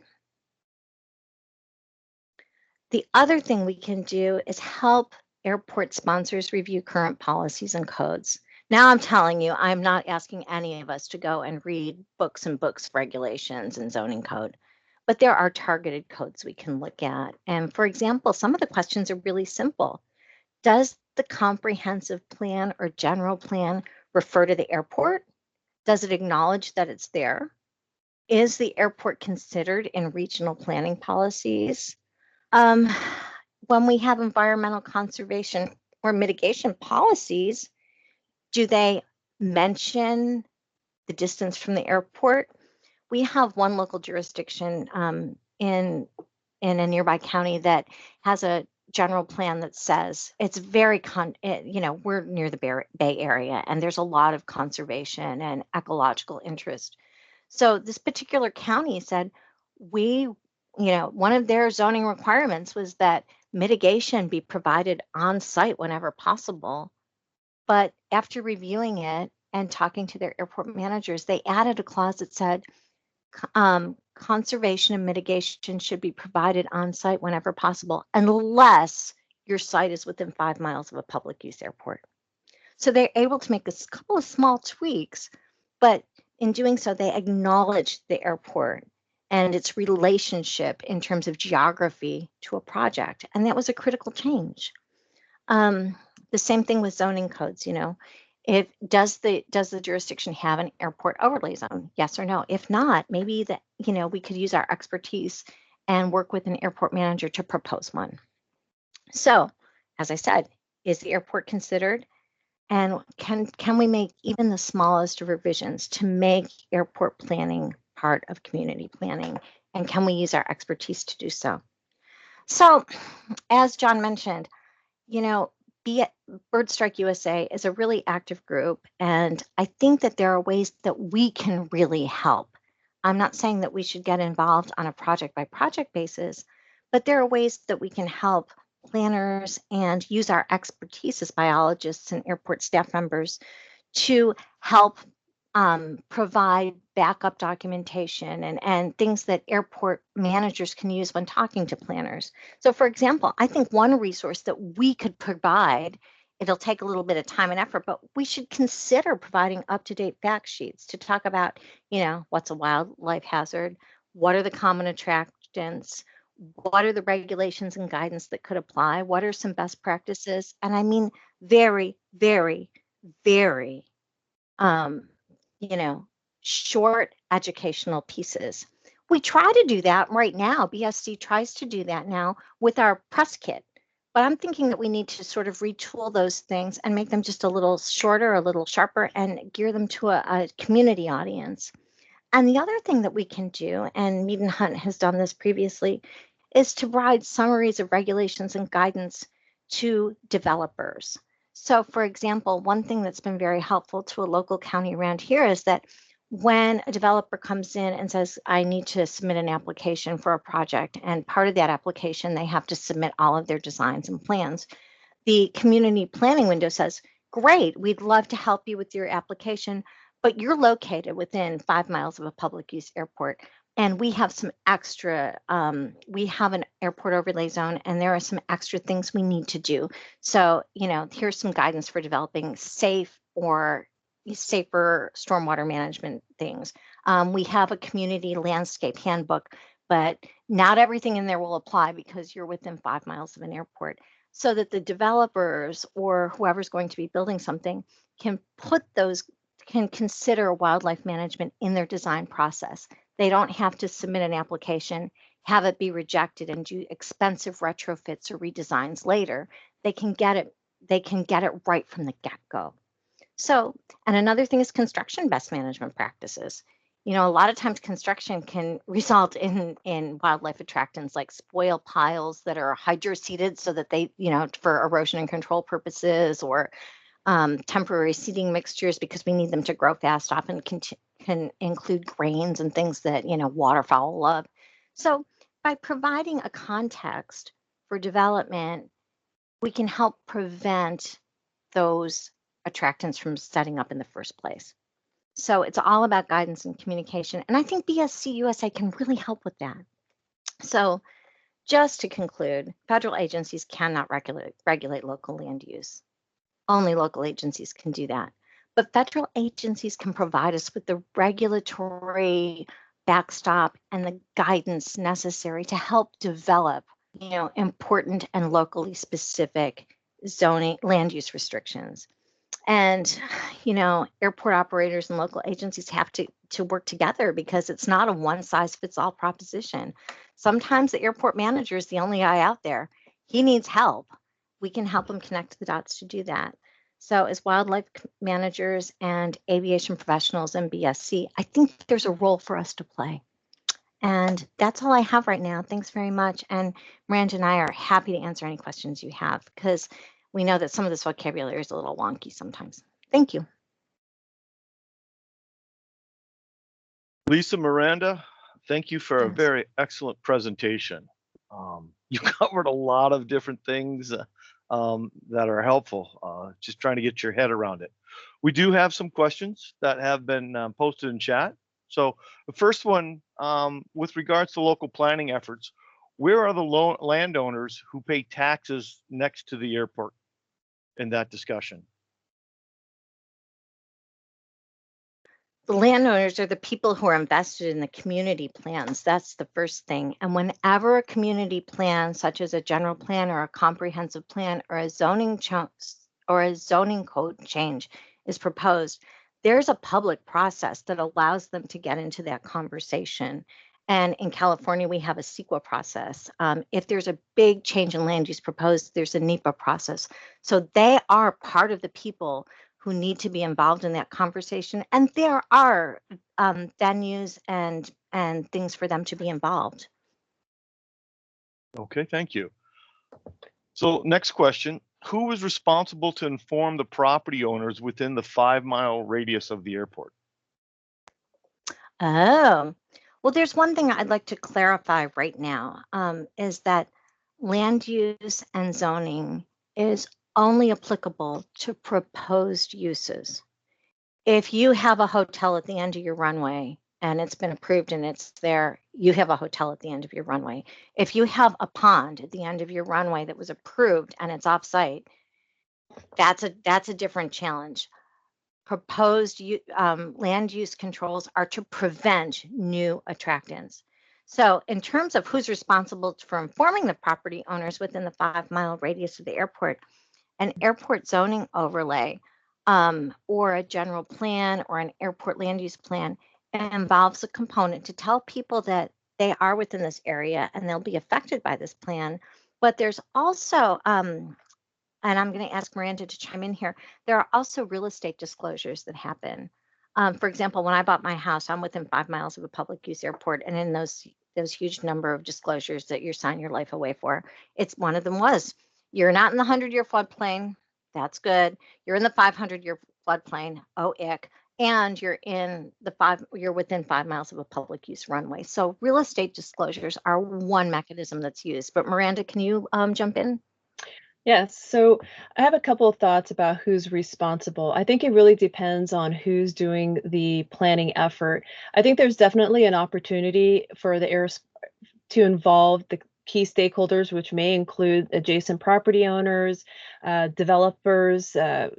The other thing we can do is help airport sponsors review current policies and codes. Now I'm telling you, I'm not asking any of us to go and read books and books of regulations and zoning code, but there are targeted codes we can look at. And for example, some of the questions are really simple. Does the comprehensive plan or general plan refer to the airport? Does it acknowledge that it's there? Is the airport considered in regional planning policies? When we have environmental conservation or mitigation policies, do they mention the distance from the airport? We have one local jurisdiction in a nearby county that has a general plan that says it's very, we're near the Bay Area, and there's a lot of conservation and ecological interest. So this particular county said one of their zoning requirements was that mitigation be provided on site whenever possible. But after reviewing it and talking to their airport managers, they added a clause that said conservation and mitigation should be provided on site whenever possible, unless your site is within 5 miles of a public use airport. So they're able to make a couple of small tweaks, but in doing so, they acknowledge the airport and its relationship in terms of geography to a project. And that was a critical change. The same thing with zoning codes, does the jurisdiction have an airport overlay zone? Yes or no? If not, maybe we could use our expertise and work with an airport manager to propose one. So, as I said, is the airport considered? And can we make even the smallest of revisions to make airport planning part of community planning? And can we use our expertise to do so? So, as John mentioned, Bird Strike USA is a really active group, and I think that there are ways that we can really help. I'm not saying that we should get involved on a project-by-project basis, but there are ways that we can help planners and use our expertise as biologists and airport staff members to help provide backup documentation and things that airport managers can use when talking to planners. So for example, I think one resource that we could provide, it'll take a little bit of time and effort, but we should consider providing up-to-date fact sheets to talk about, what's a wildlife hazard, what are the common attractants, what are the regulations and guidance that could apply, what are some best practices, and I mean very, very, very short educational pieces. We try to do that right now. BSC tries to do that now with our press kit, but I'm thinking that we need to sort of retool those things and make them just a little shorter, a little sharper, and gear them to a community audience. And the other thing that we can do, and Mead and Hunt has done this previously, is to provide summaries of regulations and guidance to developers. So for example, one thing that's been very helpful to a local county around here is that when a developer comes in and says, I need to submit an application for a project, and part of that application, they have to submit all of their designs and plans, the community planning window says, great, we'd love to help you with your application, but you're located within 5 miles of a public use airport. And we have some extra, we have an airport overlay zone, and there are some extra things we need to do. So, here's some guidance for developing safe or safer stormwater management things. We have a community landscape handbook, but not everything in there will apply because you're within 5 miles of an airport, so that the developers or whoever's going to be building something can consider wildlife management in their design process. They don't have to submit an application, have it be rejected, and do expensive retrofits or redesigns later. They can get it right from the get-go. So, and another thing is construction best management practices. A lot of times construction can result in wildlife attractants like spoil piles that are hydroseeded so that they, for erosion and control purposes, or temporary seeding mixtures because we need them to grow fast, often can include grains and things that, waterfowl love. So by providing a context for development, we can help prevent those attractants from setting up in the first place. So it's all about guidance and communication. And I think BSC USA can really help with that. So just to conclude, federal agencies cannot regulate local land use. Only local agencies can do that. But federal agencies can provide us with the regulatory backstop and the guidance necessary to help develop, important and locally specific zoning land use restrictions. And, airport operators and local agencies have to work together because it's not a one size fits all proposition. Sometimes the airport manager is the only guy out there. He needs help. We can help him connect the dots to do that. So as wildlife managers and aviation professionals in BSC, I think there's a role for us to play. And that's all I have right now. Thanks very much. And Miranda and I are happy to answer any questions you have because we know that some of this vocabulary is a little wonky sometimes. Thank you. Lisa, Miranda, thank you for a very excellent presentation. You covered a lot of different things that are helpful, just trying to get your head around it. We do have some questions that have been posted in chat. So the first one, with regards to local planning efforts, where are the landowners who pay taxes next to the airport in that discussion? The landowners are the people who are invested in the community plans. That's the first thing. And whenever a community plan, such as a general plan or a comprehensive plan or a zoning code change is proposed, there's a public process that allows them to get into that conversation. And in California, we have a CEQA process. If there's a big change in land use proposed, there's a NEPA process. So they are part of the people who need to be involved in that conversation. And there are venues and things for them to be involved. Okay, thank you. So next question, who is responsible to inform the property owners within the 5-mile radius of the airport? Oh, well, there's one thing I'd like to clarify right now, is that land use and zoning is only applicable to proposed uses. If you have a hotel at the end of your runway and it's been approved and it's there, you have a hotel at the end of your runway. If you have a pond at the end of your runway that was approved and it's off-site, that's a different challenge. Proposed land use controls are to prevent new attractants. So in terms of who's responsible for informing the property owners within the 5-mile radius of the airport, an airport zoning overlay or a general plan or an airport land use plan involves a component to tell people that they are within this area and they'll be affected by this plan. But there's also, and I'm going to ask Miranda to chime in here, there are also real estate disclosures that happen. For example, when I bought my house, I'm within 5 miles of a public use airport, and in those huge number of disclosures that you sign your life away for, it's one of them was, you're not in the 100-year floodplain. That's good. You're in the 500-year floodplain. Oh, ick. And you're within 5 miles of a public use runway. So real estate disclosures are one mechanism that's used. But Miranda, can you jump in? Yes, so I have a couple of thoughts about who's responsible. I think it really depends on who's doing the planning effort. I think there's definitely an opportunity for the air to involve the key stakeholders, which may include adjacent property owners, developers, and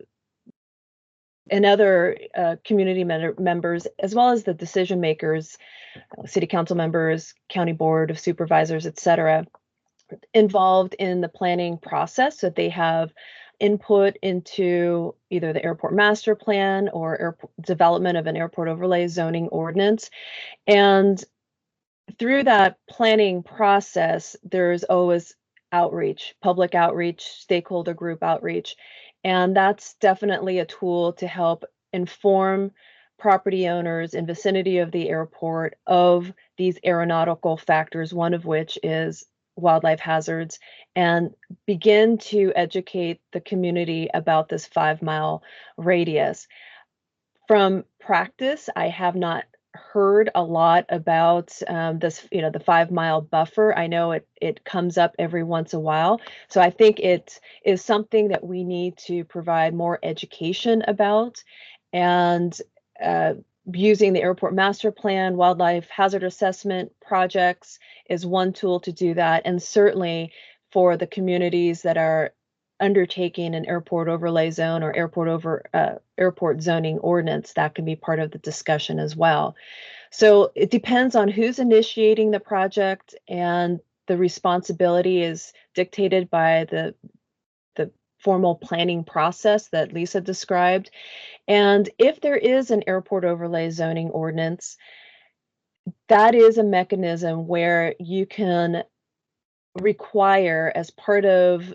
other community members, as well as the decision makers, city council members, county board of supervisors, et cetera, involved in the planning process, so they have input into either the airport master plan or development of an airport overlay zoning ordinance. And through that planning process, there's always outreach, public outreach, stakeholder group outreach. And that's definitely a tool to help inform property owners in vicinity of the airport of these aeronautical factors, one of which is wildlife hazards, and begin to educate the community about this 5 mile radius. From practice, I have not heard a lot about this, the 5 mile buffer. I know it comes up every once in a while. So I think it is something that we need to provide more education about. And using the airport master plan, wildlife hazard assessment projects is one tool to do that. And certainly for the communities that are undertaking an airport overlay zone or airport zoning ordinance, that can be part of the discussion as well. So it depends on who's initiating the project, and the responsibility is dictated by the formal planning process that Lisa described. And if there is an airport overlay zoning ordinance, that is a mechanism where you can require, as part of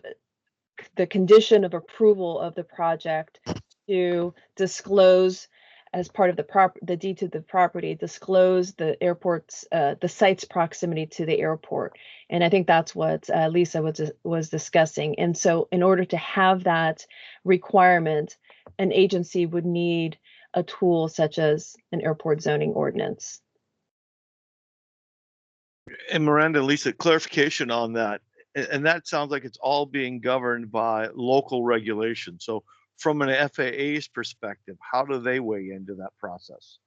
the condition of approval of the project, to disclose, as part of the deed to the property, disclose the airport's the site's proximity to the airport. And I think that's what Lisa was discussing. And so in order to have that requirement, an agency would need a tool such as an airport zoning ordinance. And Miranda, Lisa, clarification on that. And that sounds like it's all being governed by local regulation. So from an FAA's perspective, how do they weigh into that process?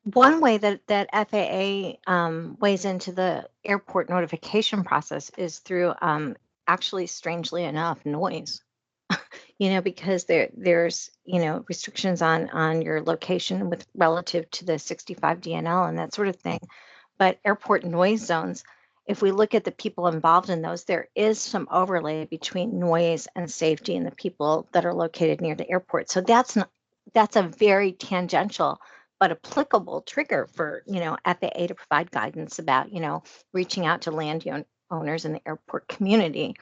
One way that FAA weighs into the airport notification process is through, actually, strangely enough, noise. Because there's restrictions on your location with relative to the 65 DNL and that sort of thing. But airport noise zones, if we look at the people involved in those, there is some overlay between noise and safety and the people that are located near the airport. So that's a very tangential but applicable trigger for FAA to provide guidance about reaching out to land owners in the airport community.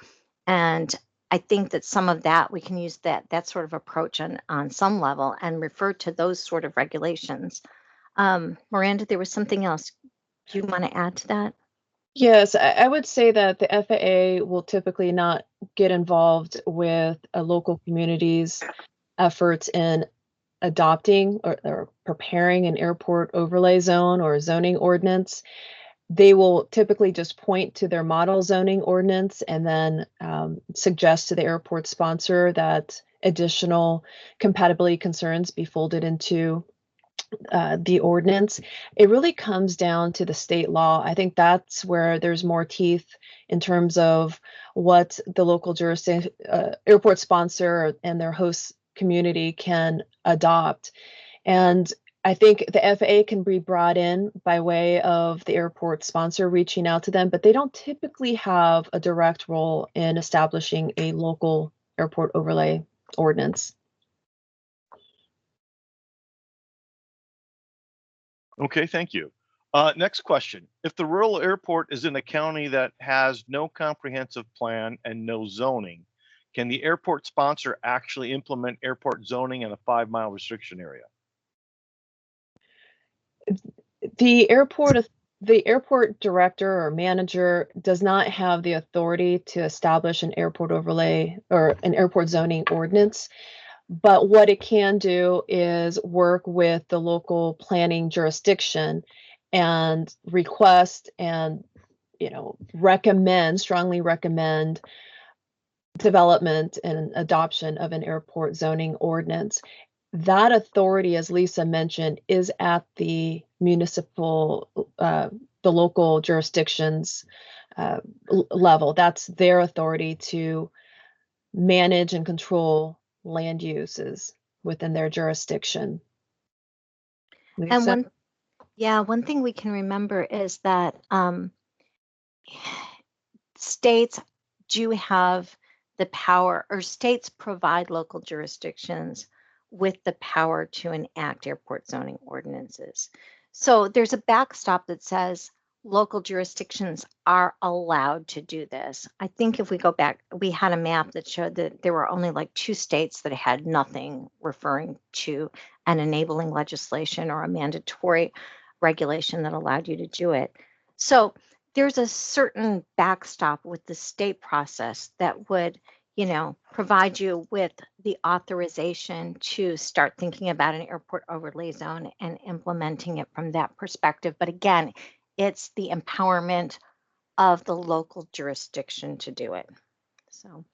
And I think that some of that we can use that sort of approach on some level and refer to those sort of regulations. Miranda, there was something else. Do you want to add to that? Yes, I would say that the FAA will typically not get involved with a local community's efforts in adopting or preparing an airport overlay zone or zoning ordinance. They will typically just point to their model zoning ordinance and then suggest to the airport sponsor that additional compatibility concerns be folded into the ordinance. It really comes down to the state law. I think that's where there's more teeth in terms of what the local jurisdiction, airport sponsor and their host community can adopt. And I think the FAA can be brought in by way of the airport sponsor reaching out to them, but they don't typically have a direct role in establishing a local airport overlay ordinance. Okay, thank you. Next question. If the rural airport is in a county that has no comprehensive plan and no zoning, can the airport sponsor actually implement airport zoning in a 5 mile restriction area? The airport director or manager does not have the authority to establish an airport overlay or an airport zoning ordinance. But what it can do is work with the local planning jurisdiction and request and strongly recommend development and adoption of an airport zoning ordinance. That authority, as Lisa mentioned, is at the municipal, the local jurisdictions level. That's their authority to manage and control land uses within their jurisdiction. And Lisa? one thing we can remember is that states do have the power, or states provide local jurisdictions with the power to enact airport zoning ordinances. So there's a backstop that says local jurisdictions are allowed to do this. I think if we go back, we had a map that showed that there were only like 2 states that had nothing referring to an enabling legislation or a mandatory regulation that allowed you to do it. So there's a certain backstop with the state process that would, provide you with the authorization to start thinking about an airport overlay zone and implementing it from that perspective. But again, it's the empowerment of the local jurisdiction to do it. So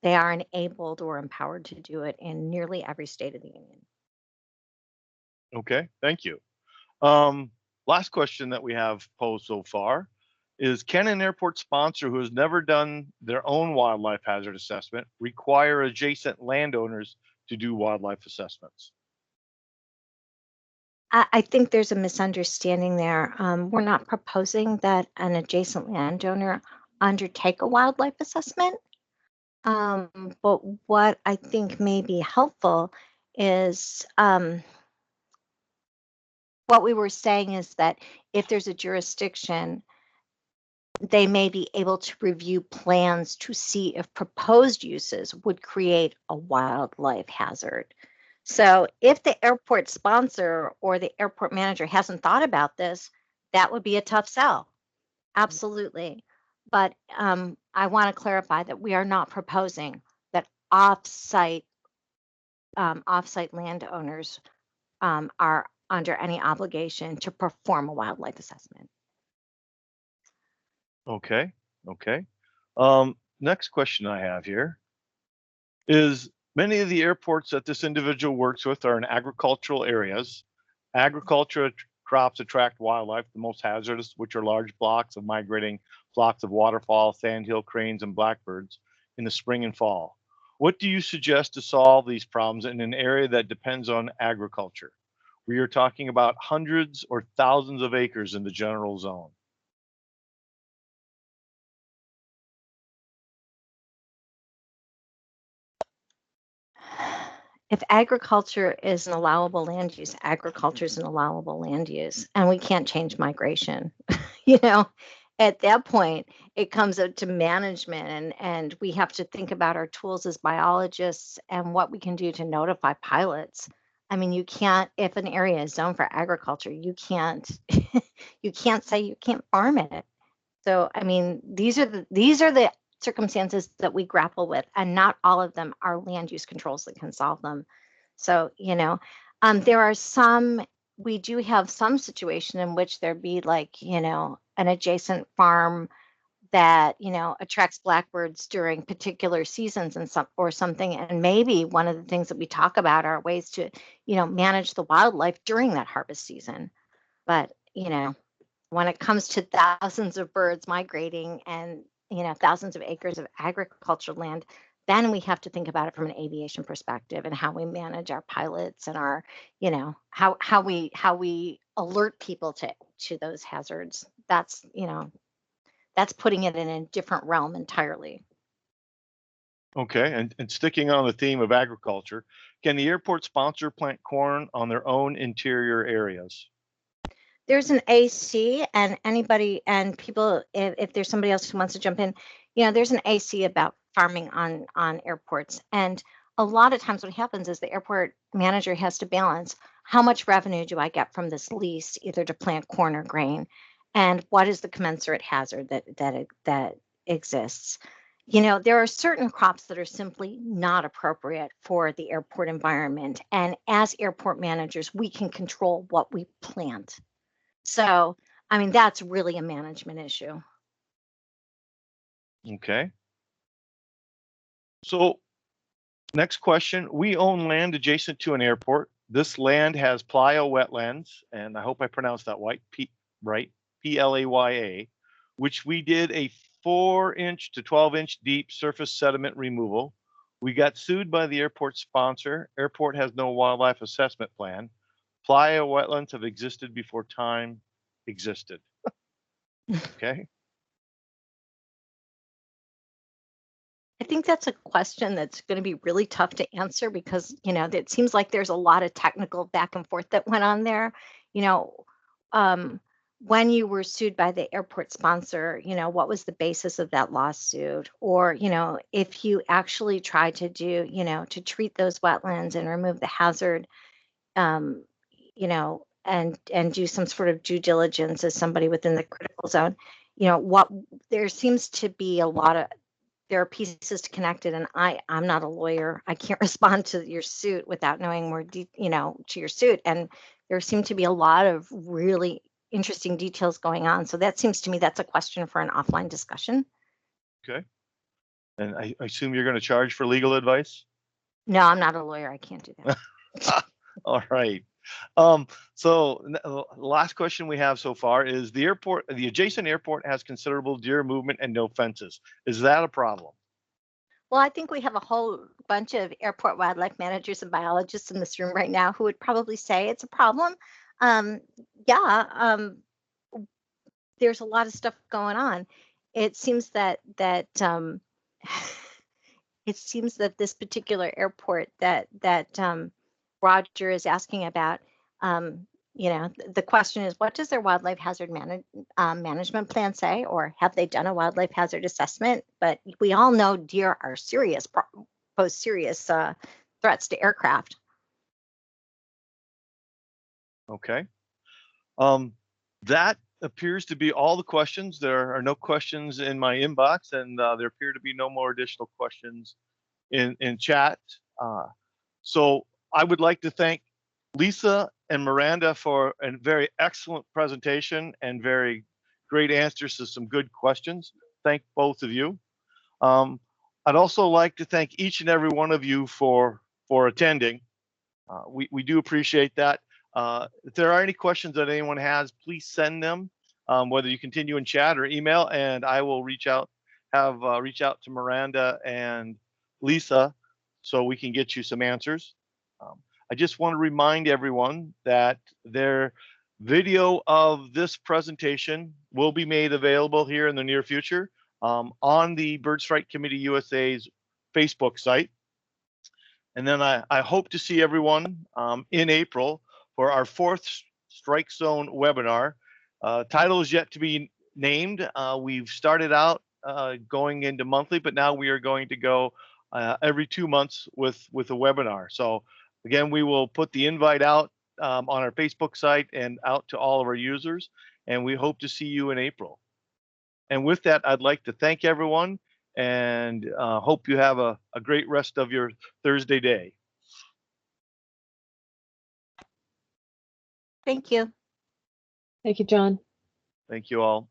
they are enabled or empowered to do it in nearly every state of the union. Okay, thank you. Last question that we have posed so far is, can an airport sponsor who has never done their own wildlife hazard assessment require adjacent landowners to do wildlife assessments? I think there's a misunderstanding there. We're not proposing that an adjacent landowner undertake a wildlife assessment. But what I think may be helpful is what we were saying is that if there's a jurisdiction, they may be able to review plans to see if proposed uses would create a wildlife hazard. So if the airport sponsor or the airport manager hasn't thought about this, that would be a tough sell. Absolutely. But I want to clarify that we are not proposing that off-site landowners are under any obligation to perform a wildlife assessment. Okay, okay. Next question I have here is, many of the airports that this individual works with are in agricultural areas. Agriculture crops attract wildlife, the most hazardous, which are large flocks of migrating flocks of waterfowl, sandhill cranes, and blackbirds in the spring and fall. What do you suggest to solve these problems in an area that depends on agriculture? We are talking about hundreds or thousands of acres in the general zone. If agriculture is an allowable land use, agriculture is an allowable land use, and we can't change migration. At that point, it comes up to management, and we have to think about our tools as biologists and what we can do to notify pilots. I mean, you can't, if an area is zoned for agriculture, you can't you can't say you can't farm it. So, I mean, these are the circumstances that we grapple with, and not all of them are land use controls that can solve them. So, there are some, we do have some situation in which there be like, an adjacent farm that, attracts blackbirds during particular seasons and something. And maybe one of the things that we talk about are ways to, manage the wildlife during that harvest season. But, when it comes to thousands of birds migrating and thousands of acres of agricultural land, then we have to think about it from an aviation perspective and how we manage our pilots and our how we alert people to those hazards. That's that's putting it in a different realm entirely. Okay, and sticking on the theme of agriculture, can the airport sponsor plant corn on their own interior areas? There's an AC, and anybody and people, if there's somebody else who wants to jump in, there's an AC about farming on airports. And a lot of times what happens is the airport manager has to balance how much revenue do I get from this lease, either to plant corn or grain, and what is the commensurate hazard that exists. There are certain crops that are simply not appropriate for the airport environment. And as airport managers, we can control what we plant. So, I mean, that's really a management issue. Okay. So next question. We own land adjacent to an airport. This land has playa wetlands, and I hope I pronounced that right, Playa, which we did a 4-inch to 12-inch deep surface sediment removal. We got sued by the airport sponsor. Airport has no wildlife assessment plan. Playa wetlands have existed before time existed. Okay. I think that's a question that's going to be really tough to answer because, it seems like there's a lot of technical back and forth that went on there. You know, um, when you were sued by the airport sponsor, what was the basis of that lawsuit? Or, if you actually tried to do, to treat those wetlands and remove the hazard, um, and do some sort of due diligence as somebody within the critical zone, what there seems to be a lot of there are pieces to connect it, and I'm not a lawyer. I can't respond to your suit without knowing more to your suit, and there seem to be a lot of really interesting details going on. So that seems to me that's a question for an offline discussion. Okay. And I assume you're going to charge for legal advice? No, I'm not a lawyer. I can't do that. All right. So the last question we have so far is the adjacent airport has considerable deer movement and no fences. Is that a problem? Well, I think we have a whole bunch of airport wildlife managers and biologists in this room right now who would probably say it's a problem. Um, yeah, there's a lot of stuff going on. It seems that it seems that this particular airport that Roger is asking about, the question is, what does their wildlife hazard management plan say, or have they done a wildlife hazard assessment? But we all know deer are pose serious threats to aircraft. Okay. That appears to be all the questions. There are no questions in my inbox, and there appear to be no more additional questions in chat. So I would like to thank Lisa and Miranda for a very excellent presentation and very great answers to some good questions. Thank both of you. I'd also like to thank each and every one of you for attending. We do appreciate that. If there are any questions that anyone has, please send them, whether you continue in chat or email, and I will reach out to Miranda and Lisa so we can get you some answers. I just want to remind everyone that their video of this presentation will be made available here in the near future on the Bird Strike Committee USA's Facebook site. And then I hope to see everyone in April for our 4th Strike Zone webinar. Title is yet to be named. We've started out going into monthly, but now we are going to go every 2 months with a webinar. So again, we will put the invite out on our Facebook site and out to all of our users, and we hope to see you in April. And with that, I'd like to thank everyone and hope you have a great rest of your Thursday day. Thank you. Thank you, John. Thank you all.